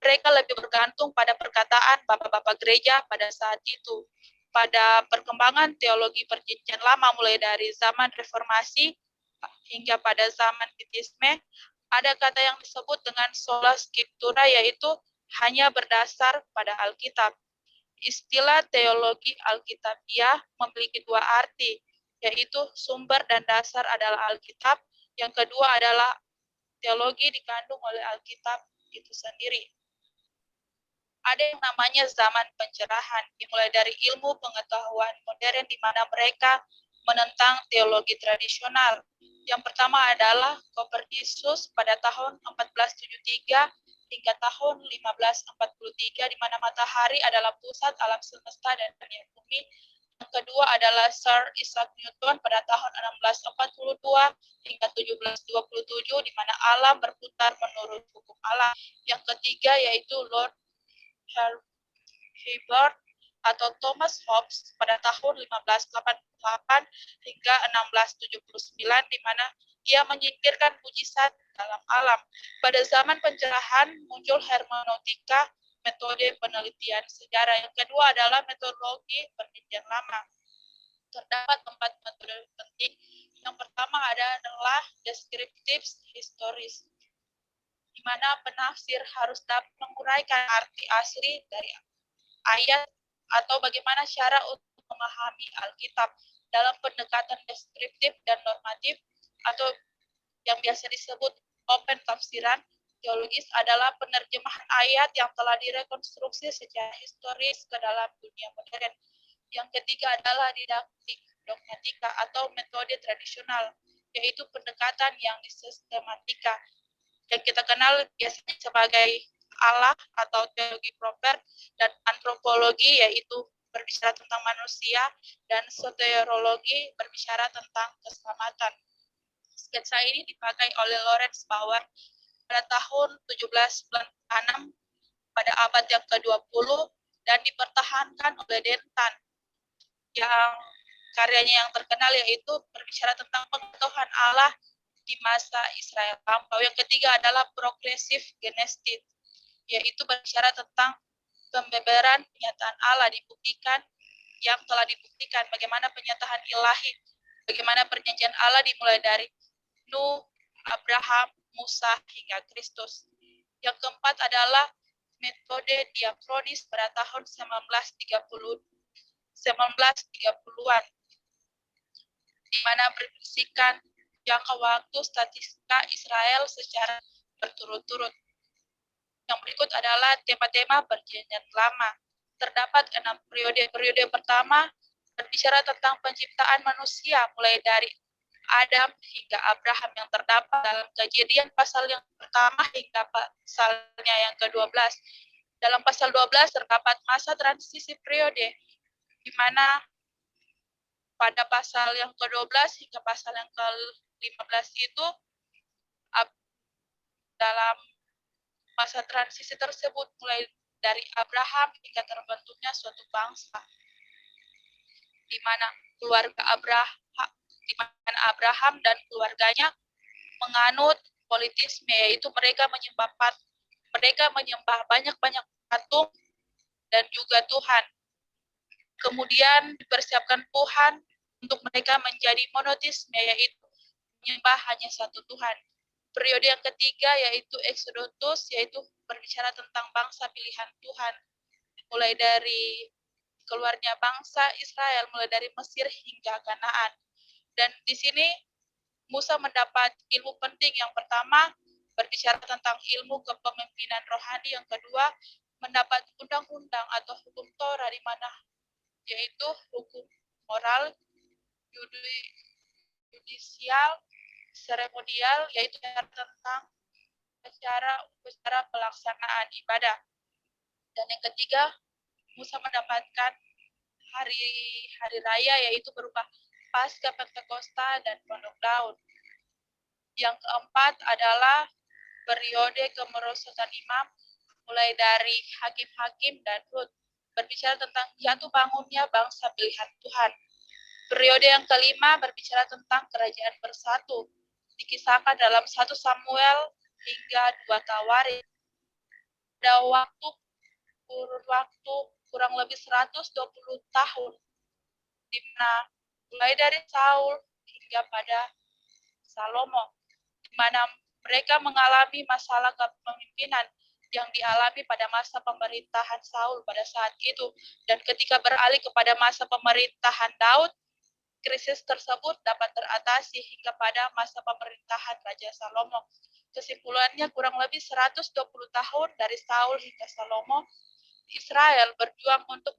[SPEAKER 8] Mereka lebih bergantung pada perkataan bapak-bapak gereja pada saat itu. Pada perkembangan teologi Perjanjian Lama mulai dari zaman Reformasi hingga pada zaman Pietisme, ada kata yang disebut dengan sola scriptura, yaitu hanya berdasar pada Alkitab. Istilah teologi Alkitabiah memiliki 2 arti, yaitu sumber dan dasar adalah Alkitab. Yang kedua adalah teologi dikandung oleh Alkitab itu sendiri. Ada yang namanya zaman pencerahan, dimulai dari ilmu pengetahuan modern di mana mereka menentang teologi tradisional. Yang pertama adalah Kopernikus pada tahun 1473 hingga tahun 1543, di mana matahari adalah pusat alam semesta dan dunia bumi. Yang kedua adalah Sir Isaac Newton pada tahun 1642 hingga 1727, di mana alam berputar menurut hukum alam. Yang ketiga yaitu Lord Herbert atau Thomas Hobbes pada tahun 1588 hingga 1679, di mana ia menyingkirkan mujizat dalam alam. Pada zaman pencerahan muncul hermeneutika metode penelitian sejarah. Yang kedua adalah metodologi perjanjian lama. Terdapat 4 metode penting. Yang pertama adalah deskriptif historis, di mana penafsir harus dapat menguraikan arti asli dari ayat atau bagaimana cara untuk memahami Alkitab dalam pendekatan deskriptif dan normatif, atau yang biasa disebut open tafsiran teologis adalah penerjemahan ayat yang telah direkonstruksi secara historis ke dalam dunia modern. Yang ketiga adalah didaktik dogmatika atau metode tradisional, yaitu pendekatan yang disistematika, yang kita kenal biasanya sebagai Allah atau teologi proper, dan antropologi yaitu berbicara tentang manusia, dan soteriologi berbicara tentang keselamatan. Sketsa ini dipakai oleh Lawrence Bauer pada tahun 1796 pada abad yang ke-20 dan dipertahankan oleh Denton, yang karyanya yang terkenal yaitu berbicara tentang pengetahuan Allah di masa Israel lampau. Yang ketiga adalah progresif genesis, yaitu berbicara tentang pembebaran penyataan Allah dibuktikan, yang telah dibuktikan bagaimana penyataan ilahi, bagaimana perjanjian Allah dimulai dari Nuh, Abraham, Musa hingga Kristus. Yang keempat adalah metode diakronis pada tahun 1930-an, di mana berisikan jangka waktu statistika Israel secara berturut-turut. Yang berikut adalah tema-tema perjanjian lama. Terdapat 6 periode. Periode pertama berbicara tentang penciptaan manusia mulai dari Adam hingga Abraham, yang terdapat dalam Kejadian pasal yang pertama hingga pasalnya yang ke-12. Dalam pasal 12 terdapat masa transisi periode, di mana pada pasal yang ke-12 hingga pasal yang ke-15 itu dalam masa transisi tersebut mulai dari Abraham hingga terbentuknya suatu bangsa, di mana Abraham dan keluarganya menganut politisme, yaitu mereka menyembah banyak-banyak patung dan juga Tuhan. Kemudian dipersiapkan Tuhan untuk mereka menjadi monoteisme, yaitu menyembah hanya satu Tuhan. Periode yang ketiga yaitu Exodus, yaitu berbicara tentang bangsa pilihan Tuhan, mulai dari keluarnya bangsa Israel, mulai dari Mesir hingga Kanaan. Dan di sini Musa mendapat ilmu penting. Yang pertama berbicara tentang ilmu kepemimpinan rohani, yang kedua mendapat undang-undang atau hukum Torah, di mana yaitu hukum moral, judisial, seremonial, yaitu tentang cara pelaksanaan ibadah. Dan yang ketiga, Musa mendapatkan hari raya, yaitu berupa Paskah, Pentakosta, dan Pondok Daun. Yang keempat adalah periode kemerosotan imam, mulai dari hakim-hakim dan Rut, berbicara tentang jatuh bangunnya bangsa pilihan Tuhan. Periode yang kelima berbicara tentang kerajaan bersatu, dikisahkan dalam 1 Samuel hingga 2 Tawarik. Ada kurun waktu kurang lebih 120 tahun, di mana mulai dari Saul hingga pada Salomo, di mana mereka mengalami masalah kepemimpinan yang dialami pada masa pemerintahan Saul pada saat itu. Dan ketika beralih kepada masa pemerintahan Daud, krisis tersebut dapat teratasi hingga pada masa pemerintahan Raja Salomo. Kesimpulannya, kurang lebih 120 tahun dari Saul hingga Salomo, Israel berjuang untuk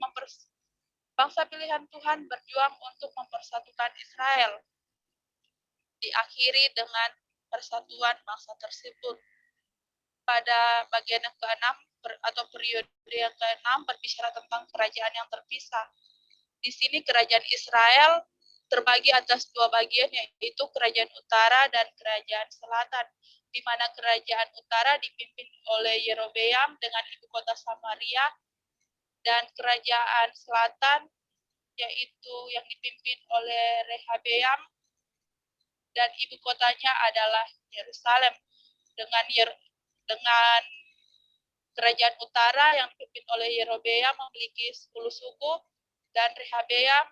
[SPEAKER 8] bangsa pilihan Tuhan berjuang untuk mempersatukan Israel. Diakhiri dengan persatuan bangsa tersebut. Pada bagian yang ke-6 atau periode yang ke-6 berbicara tentang kerajaan yang terpisah. Di sini kerajaan Israel terbagi atas 2 bagian, yaitu kerajaan utara dan kerajaan selatan, di mana kerajaan utara dipimpin oleh Yerobeam dengan ibu kota Samaria, dan kerajaan selatan yaitu yang dipimpin oleh Rehabeam dan ibu kotanya adalah Yerusalem, dengan Kerajaan Utara yang dipimpin oleh Yerobeam memiliki 10 suku dan Rehabeam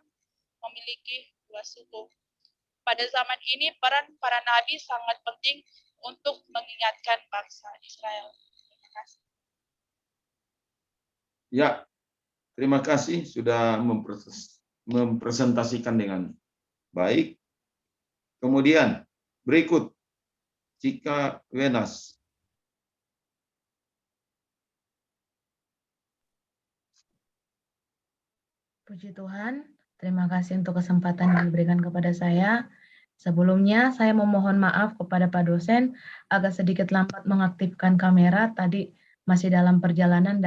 [SPEAKER 8] memiliki 2 suku. Pada zaman ini peran para nabi sangat penting untuk mengingatkan bangsa Israel. Terima kasih.
[SPEAKER 2] Ya, terima kasih sudah mempresentasikan dengan baik. Kemudian berikut Cika Wenas.
[SPEAKER 9] Puji Tuhan, terima kasih untuk kesempatan yang diberikan kepada saya. Sebelumnya, saya memohon maaf kepada Pak dosen, agak sedikit lambat mengaktifkan kamera, tadi masih dalam perjalanan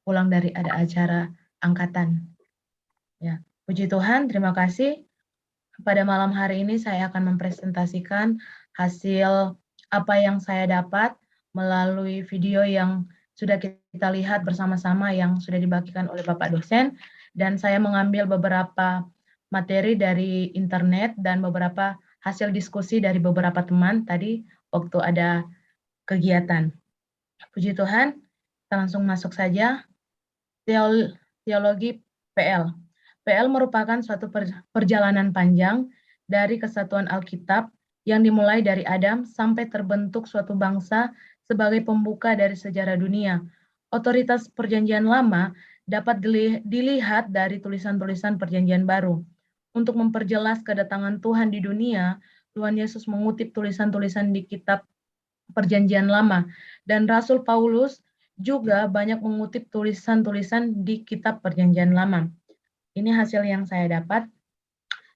[SPEAKER 9] pulang dari ada acara angkatan. Ya, puji Tuhan, terima kasih. Pada malam hari ini saya akan mempresentasikan hasil apa yang saya dapat melalui video yang sudah kita lihat bersama-sama yang sudah dibagikan oleh Bapak dosen. Dan saya mengambil beberapa materi dari internet dan beberapa hasil diskusi dari beberapa teman tadi waktu ada kegiatan. Puji Tuhan, kita langsung masuk saja. Teologi PL. PL merupakan suatu perjalanan panjang dari kesatuan Alkitab yang dimulai dari Adam sampai terbentuk suatu bangsa sebagai pembuka dari sejarah dunia. Otoritas Perjanjian Lama dapat dilihat dari tulisan-tulisan Perjanjian Baru. Untuk memperjelas kedatangan Tuhan di dunia, Tuhan Yesus mengutip tulisan-tulisan di kitab Perjanjian Lama, dan Rasul Paulus juga banyak mengutip tulisan-tulisan di kitab Perjanjian Lama. Ini hasil yang saya dapat.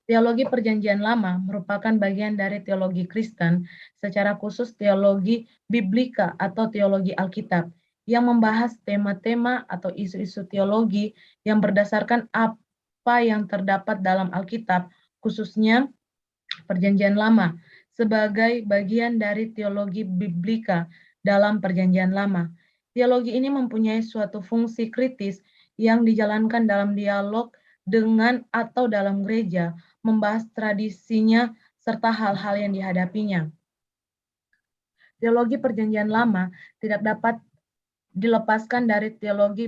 [SPEAKER 9] Teologi Perjanjian Lama merupakan bagian dari teologi Kristen, secara khusus teologi biblika atau teologi Alkitab, yang membahas tema-tema atau isu-isu teologi yang berdasarkan apa yang terdapat dalam Alkitab, khususnya Perjanjian Lama, sebagai bagian dari teologi biblika dalam Perjanjian Lama. Teologi ini mempunyai suatu fungsi kritis yang dijalankan dalam dialog dengan atau dalam gereja, membahas tradisinya serta hal-hal yang dihadapinya. Teologi Perjanjian Lama tidak dapat dilepaskan dari teologi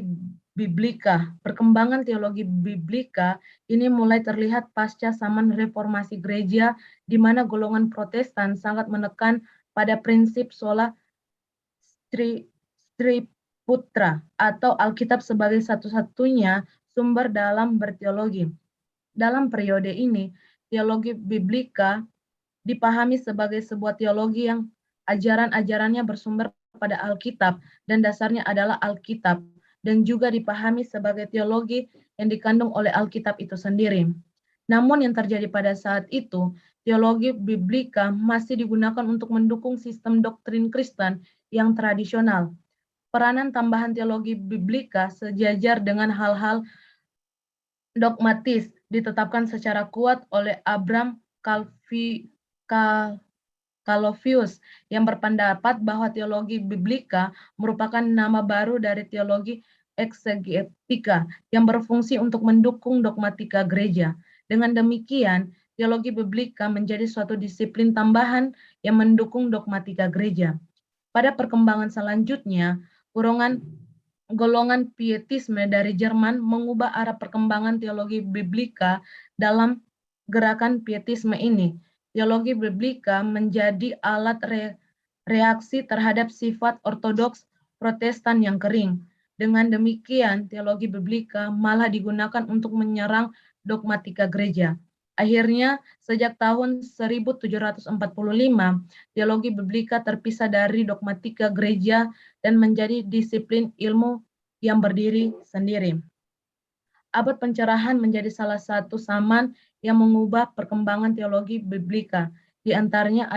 [SPEAKER 9] biblika. Perkembangan teologi biblika ini mulai terlihat pasca zaman reformasi gereja, di mana golongan Protestan sangat menekan pada prinsip sola scriptura atau Alkitab sebagai satu-satunya sumber dalam berteologi. Dalam periode ini, teologi biblika dipahami sebagai sebuah teologi yang ajaran-ajarannya bersumber pada Alkitab dan dasarnya adalah Alkitab, dan juga dipahami sebagai teologi yang dikandung oleh Alkitab itu sendiri. Namun yang terjadi pada saat itu, teologi biblika masih digunakan untuk mendukung sistem doktrin Kristen yang tradisional. Peranan tambahan teologi biblika sejajar dengan hal-hal dogmatis ditetapkan secara kuat oleh Abraham Calovius yang berpendapat bahwa teologi biblika merupakan nama baru dari teologi eksegetika yang berfungsi untuk mendukung dogmatika gereja. Dengan demikian, teologi biblika menjadi suatu disiplin tambahan yang mendukung dogmatika gereja. Pada perkembangan selanjutnya, golongan pietisme dari Jerman mengubah arah perkembangan teologi biblika dalam gerakan pietisme ini. Teologi biblika menjadi alat reaksi terhadap sifat ortodoks Protestan yang kering. Dengan demikian, teologi biblika malah digunakan untuk menyerang dogmatika gereja. Akhirnya, sejak tahun 1745, teologi biblika terpisah dari dogmatika gereja dan menjadi disiplin ilmu yang berdiri sendiri. Abad pencerahan menjadi salah satu zaman yang mengubah perkembangan teologi biblika. Di antaranya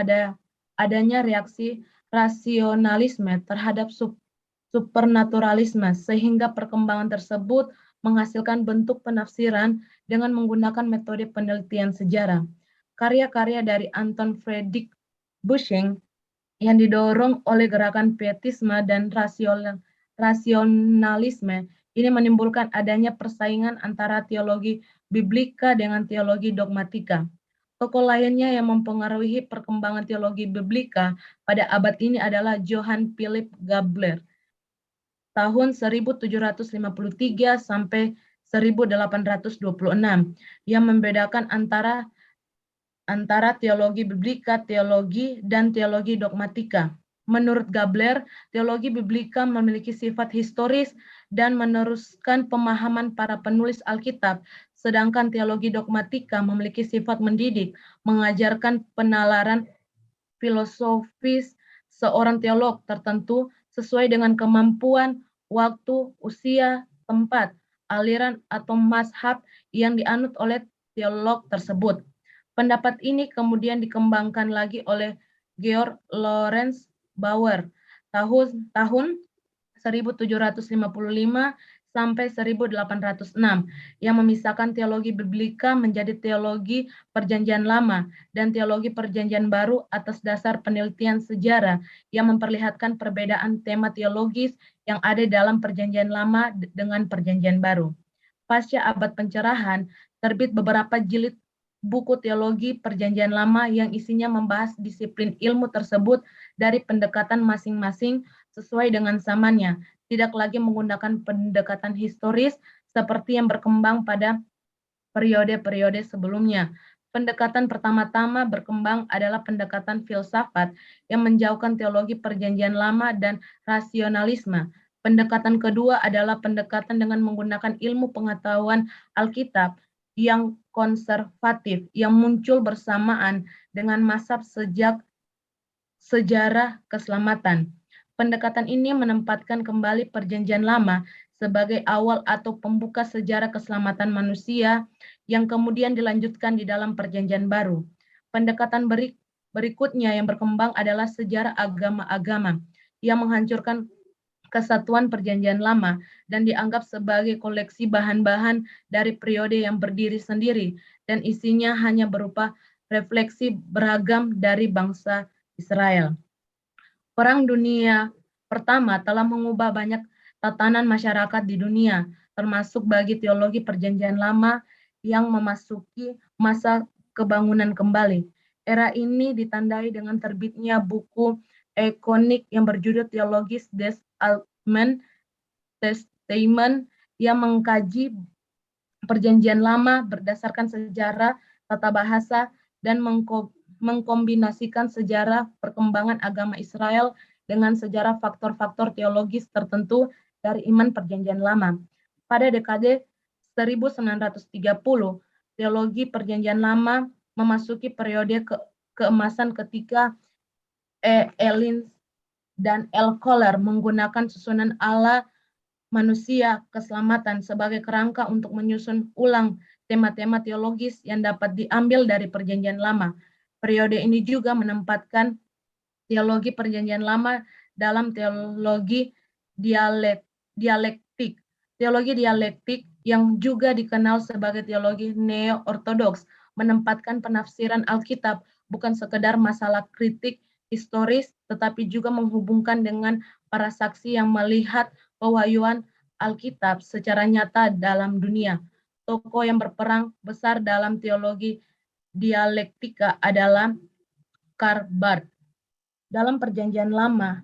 [SPEAKER 9] adanya reaksi rasionalisme terhadap supernaturalisme, sehingga perkembangan tersebut menghasilkan bentuk penafsiran dengan menggunakan metode penelitian sejarah. Karya-karya dari Anton Friedrich Busching yang didorong oleh gerakan pietisme dan rasionalisme ini menimbulkan adanya persaingan antara teologi biblika dengan teologi dogmatika. Tokoh lainnya yang mempengaruhi perkembangan teologi biblika pada abad ini adalah Johann Philipp Gabler. tahun 1753 sampai 1826 yang membedakan antara teologi biblika, teologi, dan teologi dogmatika. Menurut Gabler, teologi biblika memiliki sifat historis dan meneruskan pemahaman para penulis Alkitab, sedangkan teologi dogmatika memiliki sifat mendidik, mengajarkan penalaran filosofis seorang teolog tertentu sesuai dengan kemampuan, waktu, usia, tempat, aliran, atau mazhab yang dianut oleh teolog tersebut. Pendapat ini kemudian dikembangkan lagi oleh Georg Lorenz Bauer tahun 1755 sampai 1806 yang memisahkan teologi biblika menjadi teologi Perjanjian Lama dan teologi Perjanjian Baru atas dasar penelitian sejarah yang memperlihatkan perbedaan tema teologis yang ada dalam Perjanjian Lama dengan Perjanjian Baru. Pasca abad pencerahan, terbit beberapa jilid buku teologi Perjanjian Lama yang isinya membahas disiplin ilmu tersebut dari pendekatan masing-masing sesuai dengan zamannya, tidak lagi menggunakan pendekatan historis seperti yang berkembang pada periode-periode sebelumnya. Pendekatan pertama-tama berkembang adalah pendekatan filsafat yang menjauhkan teologi Perjanjian Lama dan rasionalisme. Pendekatan kedua adalah pendekatan dengan menggunakan ilmu pengetahuan Alkitab yang konservatif yang muncul bersamaan dengan mazhab sejak sejarah keselamatan. Pendekatan ini menempatkan kembali Perjanjian Lama sebagai awal atau pembuka sejarah keselamatan manusia yang kemudian dilanjutkan di dalam Perjanjian Baru. Pendekatan berikutnya yang berkembang adalah sejarah agama-agama yang menghancurkan kesatuan Perjanjian Lama dan dianggap sebagai koleksi bahan-bahan dari periode yang berdiri sendiri dan isinya hanya berupa refleksi beragam dari bangsa Israel. Perang Dunia Pertama telah mengubah banyak tatanan masyarakat di dunia, termasuk bagi teologi Perjanjian Lama yang memasuki masa kebangunan kembali. Era ini ditandai dengan terbitnya buku ikonik yang berjudul Theologisches des Alten Testament yang mengkaji Perjanjian Lama berdasarkan sejarah, tata bahasa, dan mengkombinasikan sejarah perkembangan agama Israel dengan sejarah faktor-faktor teologis tertentu dari iman Perjanjian Lama. Pada dekade 1930, teologi Perjanjian Lama memasuki periode keemasan ketika Elins dan L. Kohler menggunakan susunan Allah, manusia, keselamatan sebagai kerangka untuk menyusun ulang tema-tema teologis yang dapat diambil dari Perjanjian Lama. Periode ini juga menempatkan teologi Perjanjian Lama dalam teologi dialektik. Teologi dialektik yang juga dikenal sebagai teologi neo-ortodoks menempatkan penafsiran Alkitab bukan sekedar masalah kritik historis, tetapi juga menghubungkan dengan para saksi yang melihat pewahyuan Alkitab secara nyata dalam dunia. Tokoh yang berperan besar dalam teologi dialektika adalah Karl Barth. Dalam Perjanjian Lama,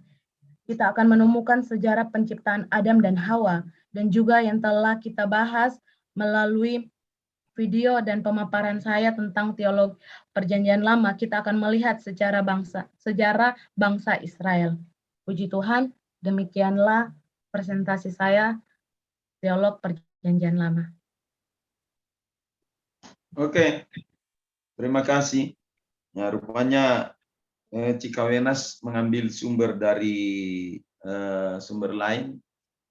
[SPEAKER 9] kita akan menemukan sejarah penciptaan Adam dan Hawa, dan juga yang telah kita bahas melalui video dan pemaparan saya tentang teologi Perjanjian Lama, kita akan melihat sejarah bangsa Israel. Puji Tuhan, demikianlah presentasi saya, teolog Perjanjian Lama.
[SPEAKER 2] Oke, terima kasih. Ya, rupanya Cikawenas mengambil sumber dari sumber lain,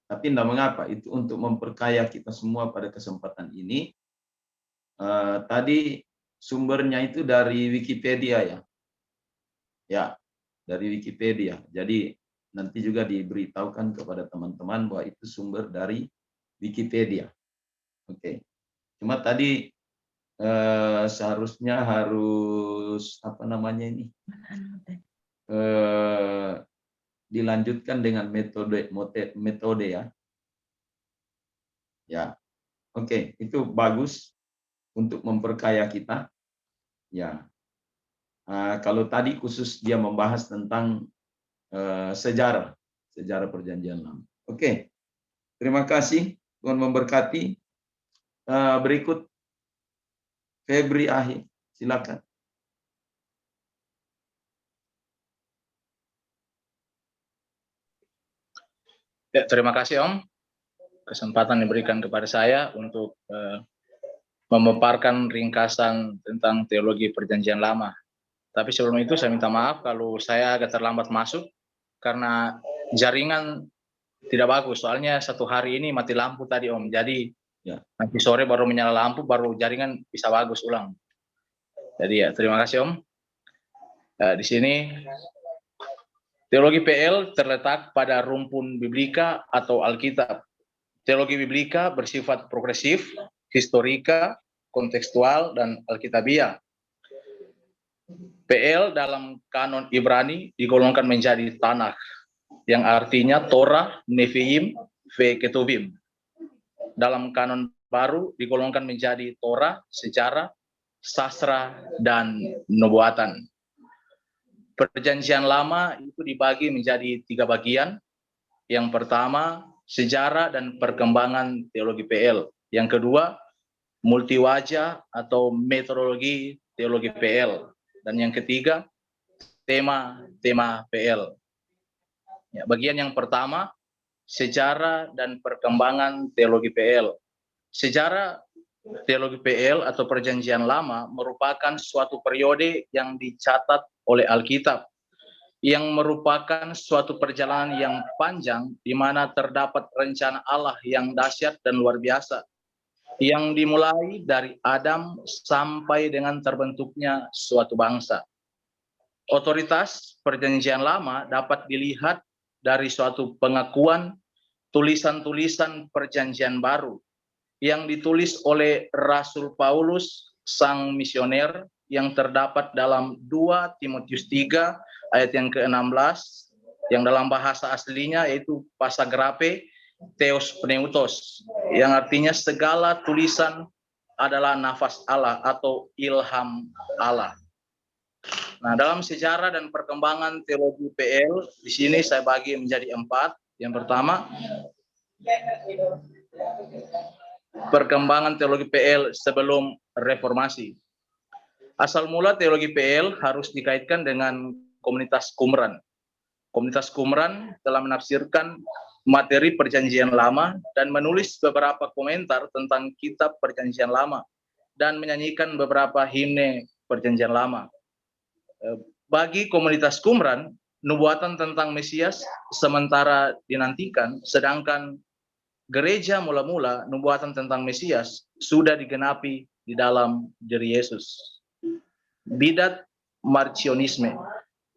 [SPEAKER 2] tapi tidak mengapa, itu untuk memperkaya kita semua pada kesempatan ini. Tadi sumbernya itu dari Wikipedia ya. Ya, dari Wikipedia. Jadi nanti juga diberitahukan kepada teman-teman bahwa itu sumber dari Wikipedia. Oke. Cuma tadi seharusnya harus apa namanya ini? Dilanjutkan dengan metode ya. Ya. Oke, itu bagus untuk memperkaya kita. Ya. Kalau tadi khusus dia membahas tentang sejarah Perjanjian Lama. Oke. Terima kasih, Tuhan memberkati. Berikut Febri Ahi, silakan.
[SPEAKER 10] Ya, terima kasih Om. Kesempatan diberikan kepada saya untuk memaparkan ringkasan tentang teologi Perjanjian Lama. Tapi sebelum itu saya minta maaf kalau saya agak terlambat masuk karena jaringan tidak bagus. Soalnya satu hari ini mati lampu tadi Om. Jadi nanti sore baru menyala lampu, baru jaringan bisa bagus ulang. Jadi ya terima kasih Om. Di sini teologi PL terletak pada rumpun Biblika atau Alkitab. Teologi Biblika bersifat progresif, historika, kontekstual, dan alkitabiah. PL dalam kanon Ibrani digolongkan menjadi Tanakh, yang artinya Torah, Neviim, Ketuvim. Dalam kanon baru digolongkan menjadi Torah, sejarah, sastra, dan nubuatan. Perjanjian Lama itu dibagi menjadi 3 bagian. Yang pertama, sejarah dan perkembangan teologi PL. Yang kedua, multiwajah atau metodologi teologi PL. Dan yang ketiga, tema PL. Ya, bagian yang pertama, sejarah dan perkembangan teologi PL. Sejarah teologi PL atau Perjanjian Lama merupakan suatu periode yang dicatat oleh Alkitab, yang merupakan suatu perjalanan yang panjang di mana terdapat rencana Allah yang dahsyat dan luar biasa, yang dimulai dari Adam sampai dengan terbentuknya suatu bangsa. Otoritas Perjanjian Lama dapat dilihat dari suatu pengakuan tulisan-tulisan Perjanjian Baru yang ditulis oleh Rasul Paulus, sang misioner, yang terdapat dalam 2 Timotius 3 ayat yang ke-16, yang dalam bahasa aslinya yaitu Pasagrape Theos Pneutos, yang artinya segala tulisan adalah nafas Allah atau ilham Allah. Nah, dalam sejarah dan perkembangan teologi PL, di sini saya bagi menjadi 4. Yang pertama, perkembangan teologi PL sebelum reformasi. Asal mula teologi PL harus dikaitkan dengan komunitas Qumran. Komunitas Qumran telah menafsirkan materi Perjanjian Lama dan menulis beberapa komentar tentang kitab Perjanjian Lama dan menyanyikan beberapa himne Perjanjian Lama. Bagi komunitas Qumran, nubuatan tentang Mesias sementara dinantikan, sedangkan gereja mula-mula nubuatan tentang Mesias sudah digenapi di dalam diri Yesus. Bidat Marcionisme.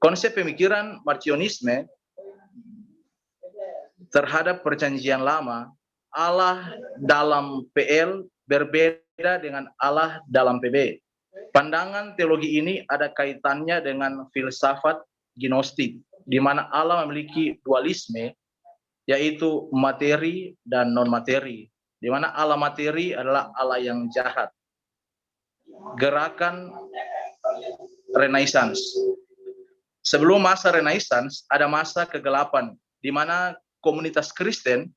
[SPEAKER 10] Konsep pemikiran Marcionisme terhadap Perjanjian Lama, Allah dalam PL berbeda dengan Allah dalam PB. Pandangan teologi ini ada kaitannya dengan filsafat gnostik, di mana Allah memiliki dualisme, yaitu materi dan non-materi, di mana Allah materi adalah Allah yang jahat. Gerakan Renaissance. Sebelum masa Renaissance, ada masa kegelapan, di mana komunitas Kristen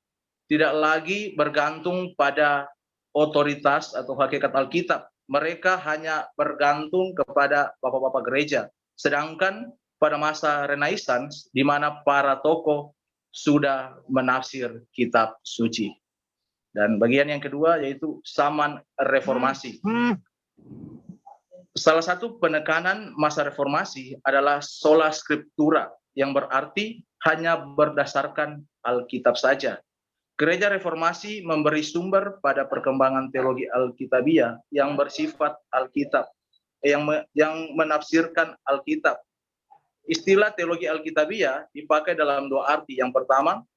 [SPEAKER 10] tidak lagi bergantung pada otoritas atau hakikat Alkitab. Mereka hanya bergantung kepada bapak-bapak gereja. Sedangkan pada masa Renaissance, di mana para tokoh sudah menafsir kitab suci. Dan bagian yang kedua yaitu zaman reformasi. Salah satu penekanan masa reformasi adalah sola scriptura, yang berarti hanya berdasarkan Alkitab saja. Gereja reformasi memberi sumber pada perkembangan teologi Alkitabiah yang bersifat Alkitab, yang menafsirkan Alkitab. Istilah teologi Alkitabiah dipakai dalam 2 arti. Yang pertama,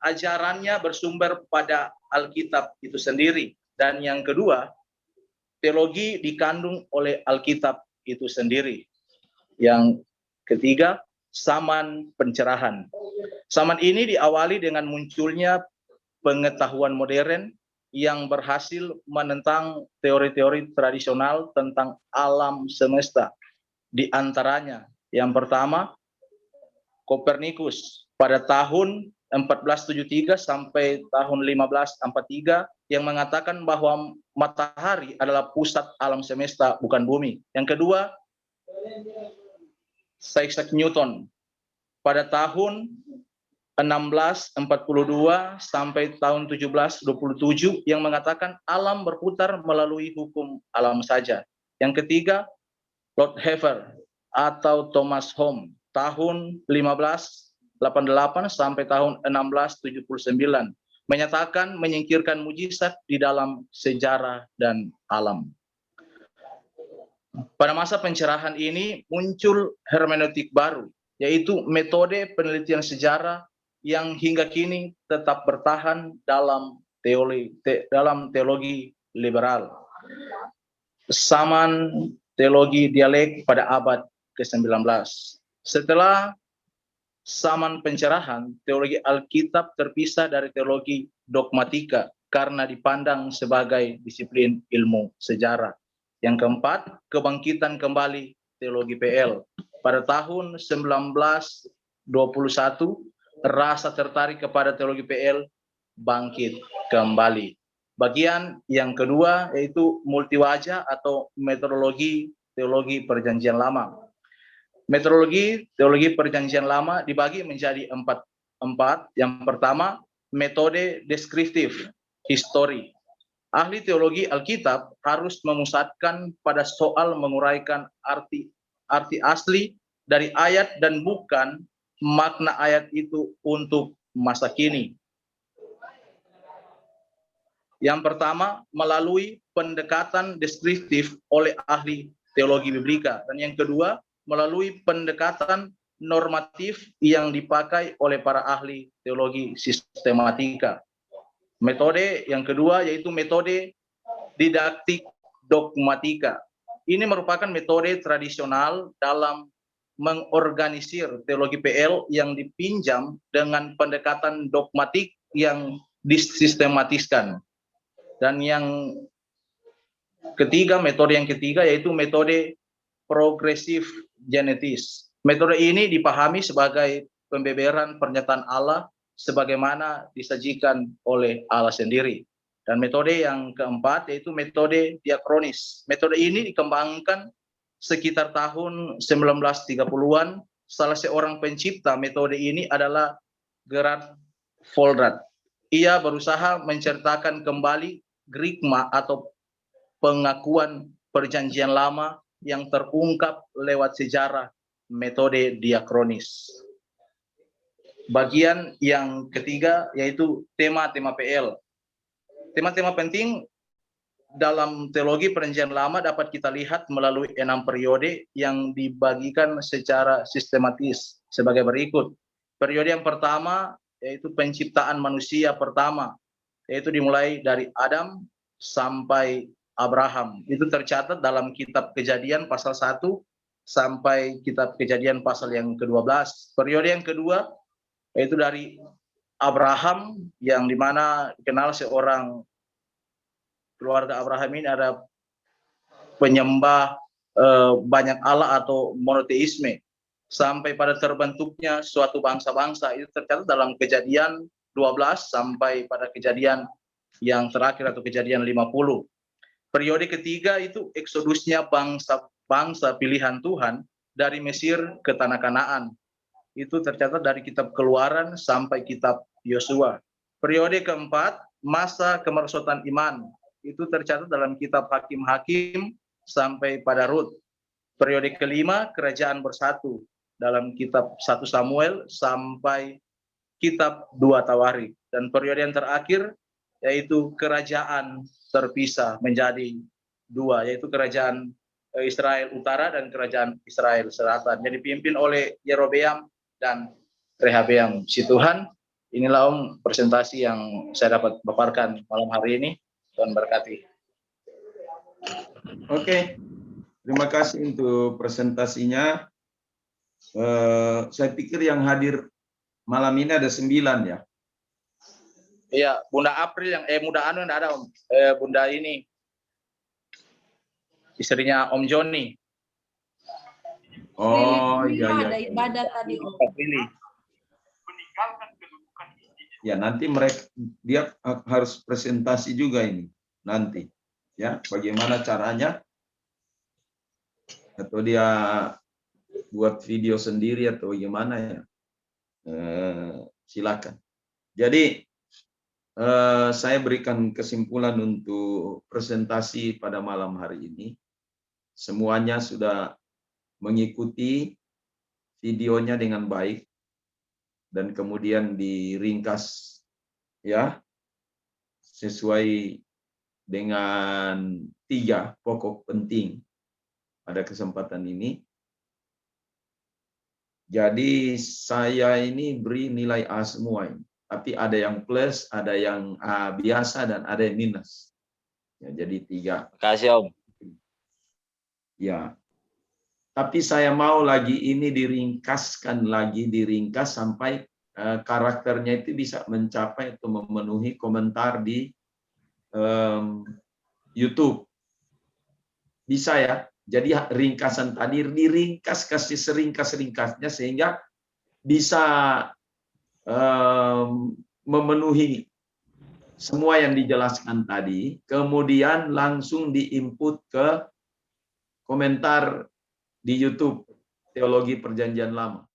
[SPEAKER 10] ajarannya bersumber pada Alkitab itu sendiri. Dan yang kedua, teologi dikandung oleh Alkitab itu sendiri. Yang ketiga, zaman pencerahan. Zaman ini diawali dengan munculnya pengetahuan modern yang berhasil menentang teori-teori tradisional tentang alam semesta. Di antaranya, yang pertama, Kopernikus pada tahun 1473 sampai tahun 1543 yang mengatakan bahwa matahari adalah pusat alam semesta, bukan bumi. Yang kedua, Sir Isaac Newton pada tahun 1642 sampai tahun 1727 yang mengatakan alam berputar melalui hukum alam saja. Yang ketiga, Lord Hever atau Thomas Home tahun 1588 sampai tahun 1679 menyatakan menyingkirkan mujizat di dalam sejarah dan alam. Pada masa pencerahan ini muncul hermeneutik baru, yaitu metode penelitian sejarah yang hingga kini tetap bertahan dalam teologi liberal. Zaman teologi dialek pada abad ke-19. Setelah zaman pencerahan, teologi Alkitab terpisah dari teologi dogmatika karena dipandang sebagai disiplin ilmu sejarah. Yang keempat, kebangkitan kembali teologi PL. Pada tahun 1921, rasa tertarik kepada teologi PL bangkit kembali. Bagian yang kedua yaitu multiwajah atau metodologi teologi Perjanjian Lama. Metodologi teologi Perjanjian Lama dibagi menjadi empat. Yang pertama, metode deskriptif, histori. Ahli teologi Alkitab harus memusatkan pada soal menguraikan arti asli dari ayat dan bukan makna ayat itu untuk masa kini. Yang pertama, melalui pendekatan deskriptif oleh ahli teologi biblika. Dan yang kedua, melalui pendekatan normatif yang dipakai oleh para ahli teologi sistematika. Metode yang kedua yaitu metode didaktik dogmatika. Ini merupakan metode tradisional dalam mengorganisir teologi PL yang dipinjam dengan pendekatan dogmatik yang disistematiskan. Dan yang ketiga, metode yang ketiga yaitu metode progresif genetis. Metode ini dipahami sebagai pembeberan pernyataan Allah sebagaimana disajikan oleh Allah sendiri. Dan metode yang keempat yaitu metode diakronis. Metode ini dikembangkan sekitar tahun 1930-an. Salah seorang pencipta metode ini adalah Gerhard Vollrath. Ia berusaha menceritakan kembali grigma atau pengakuan Perjanjian Lama yang terungkap lewat sejarah metode diakronis. Bagian yang ketiga yaitu tema-tema PL. Tema-tema penting dalam teologi Perjanjian Lama dapat kita lihat melalui 6 periode yang dibagikan secara sistematis sebagai berikut. Periode yang pertama yaitu penciptaan manusia pertama, yaitu dimulai dari Adam sampai Abraham. Itu tercatat dalam kitab Kejadian pasal 1 sampai kitab Kejadian pasal yang ke-12. Periode yang kedua yaitu dari Abraham yang dimana dikenal seorang keluarga Abraham ini ada penyembah banyak Allah atau monoteisme sampai pada terbentuknya suatu bangsa-bangsa. Itu tercatat dalam Kejadian 12 sampai pada Kejadian yang terakhir atau Kejadian 50. Periode ketiga itu eksodusnya bangsa pilihan Tuhan dari Mesir ke tanah Kanaan. Itu tercatat dari kitab Keluaran sampai kitab Yosua. Periode keempat, masa kemerosotan iman. Itu tercatat dalam kitab Hakim-Hakim sampai pada Rut. Periode kelima, kerajaan bersatu dalam kitab 1 Samuel sampai kitab 2 Tawarikh. Dan periode yang terakhir yaitu kerajaan terpisah menjadi 2, yaitu kerajaan Israel Utara dan kerajaan Israel Selatan. Yang dipimpin oleh Yerobeam dan Rehabeam. Si Tuhan, inilah presentasi yang saya dapat paparkan malam hari ini. Tuhan berkati.
[SPEAKER 2] Oke, terima kasih untuk presentasinya. Saya pikir yang hadir malam ini ada 9 ya.
[SPEAKER 10] Iya, Bunda April yang Bunda Anu yang ada Om. Bunda ini istrinya Om Joni.
[SPEAKER 3] Oh iya. Ada ibadah tadi Om.
[SPEAKER 10] Ini.
[SPEAKER 11] Meninggalkan kedudukan
[SPEAKER 2] Ya, nanti dia harus presentasi juga ini nanti. Ya, bagaimana caranya? Atau dia buat video sendiri atau bagaimana ya? Silakan. Jadi saya berikan kesimpulan untuk presentasi pada malam hari ini. Semuanya sudah mengikuti videonya dengan baik dan kemudian diringkas ya sesuai dengan 3 pokok penting pada kesempatan ini. Jadi saya ini beri nilai A semua ini. Tapi ada yang plus, ada yang A biasa, dan ada yang minus. Ya, jadi 3.
[SPEAKER 1] Makasih Om.
[SPEAKER 2] Ya. Tapi saya mau lagi ini diringkas sampai karakternya itu bisa mencapai atau memenuhi komentar di YouTube. Bisa ya. Jadi ringkasan tadi diringkas, kasih seringkas-ringkasnya sehingga bisa memenuhi semua yang dijelaskan tadi, kemudian langsung diinput ke komentar di YouTube Teologi Perjanjian Lama.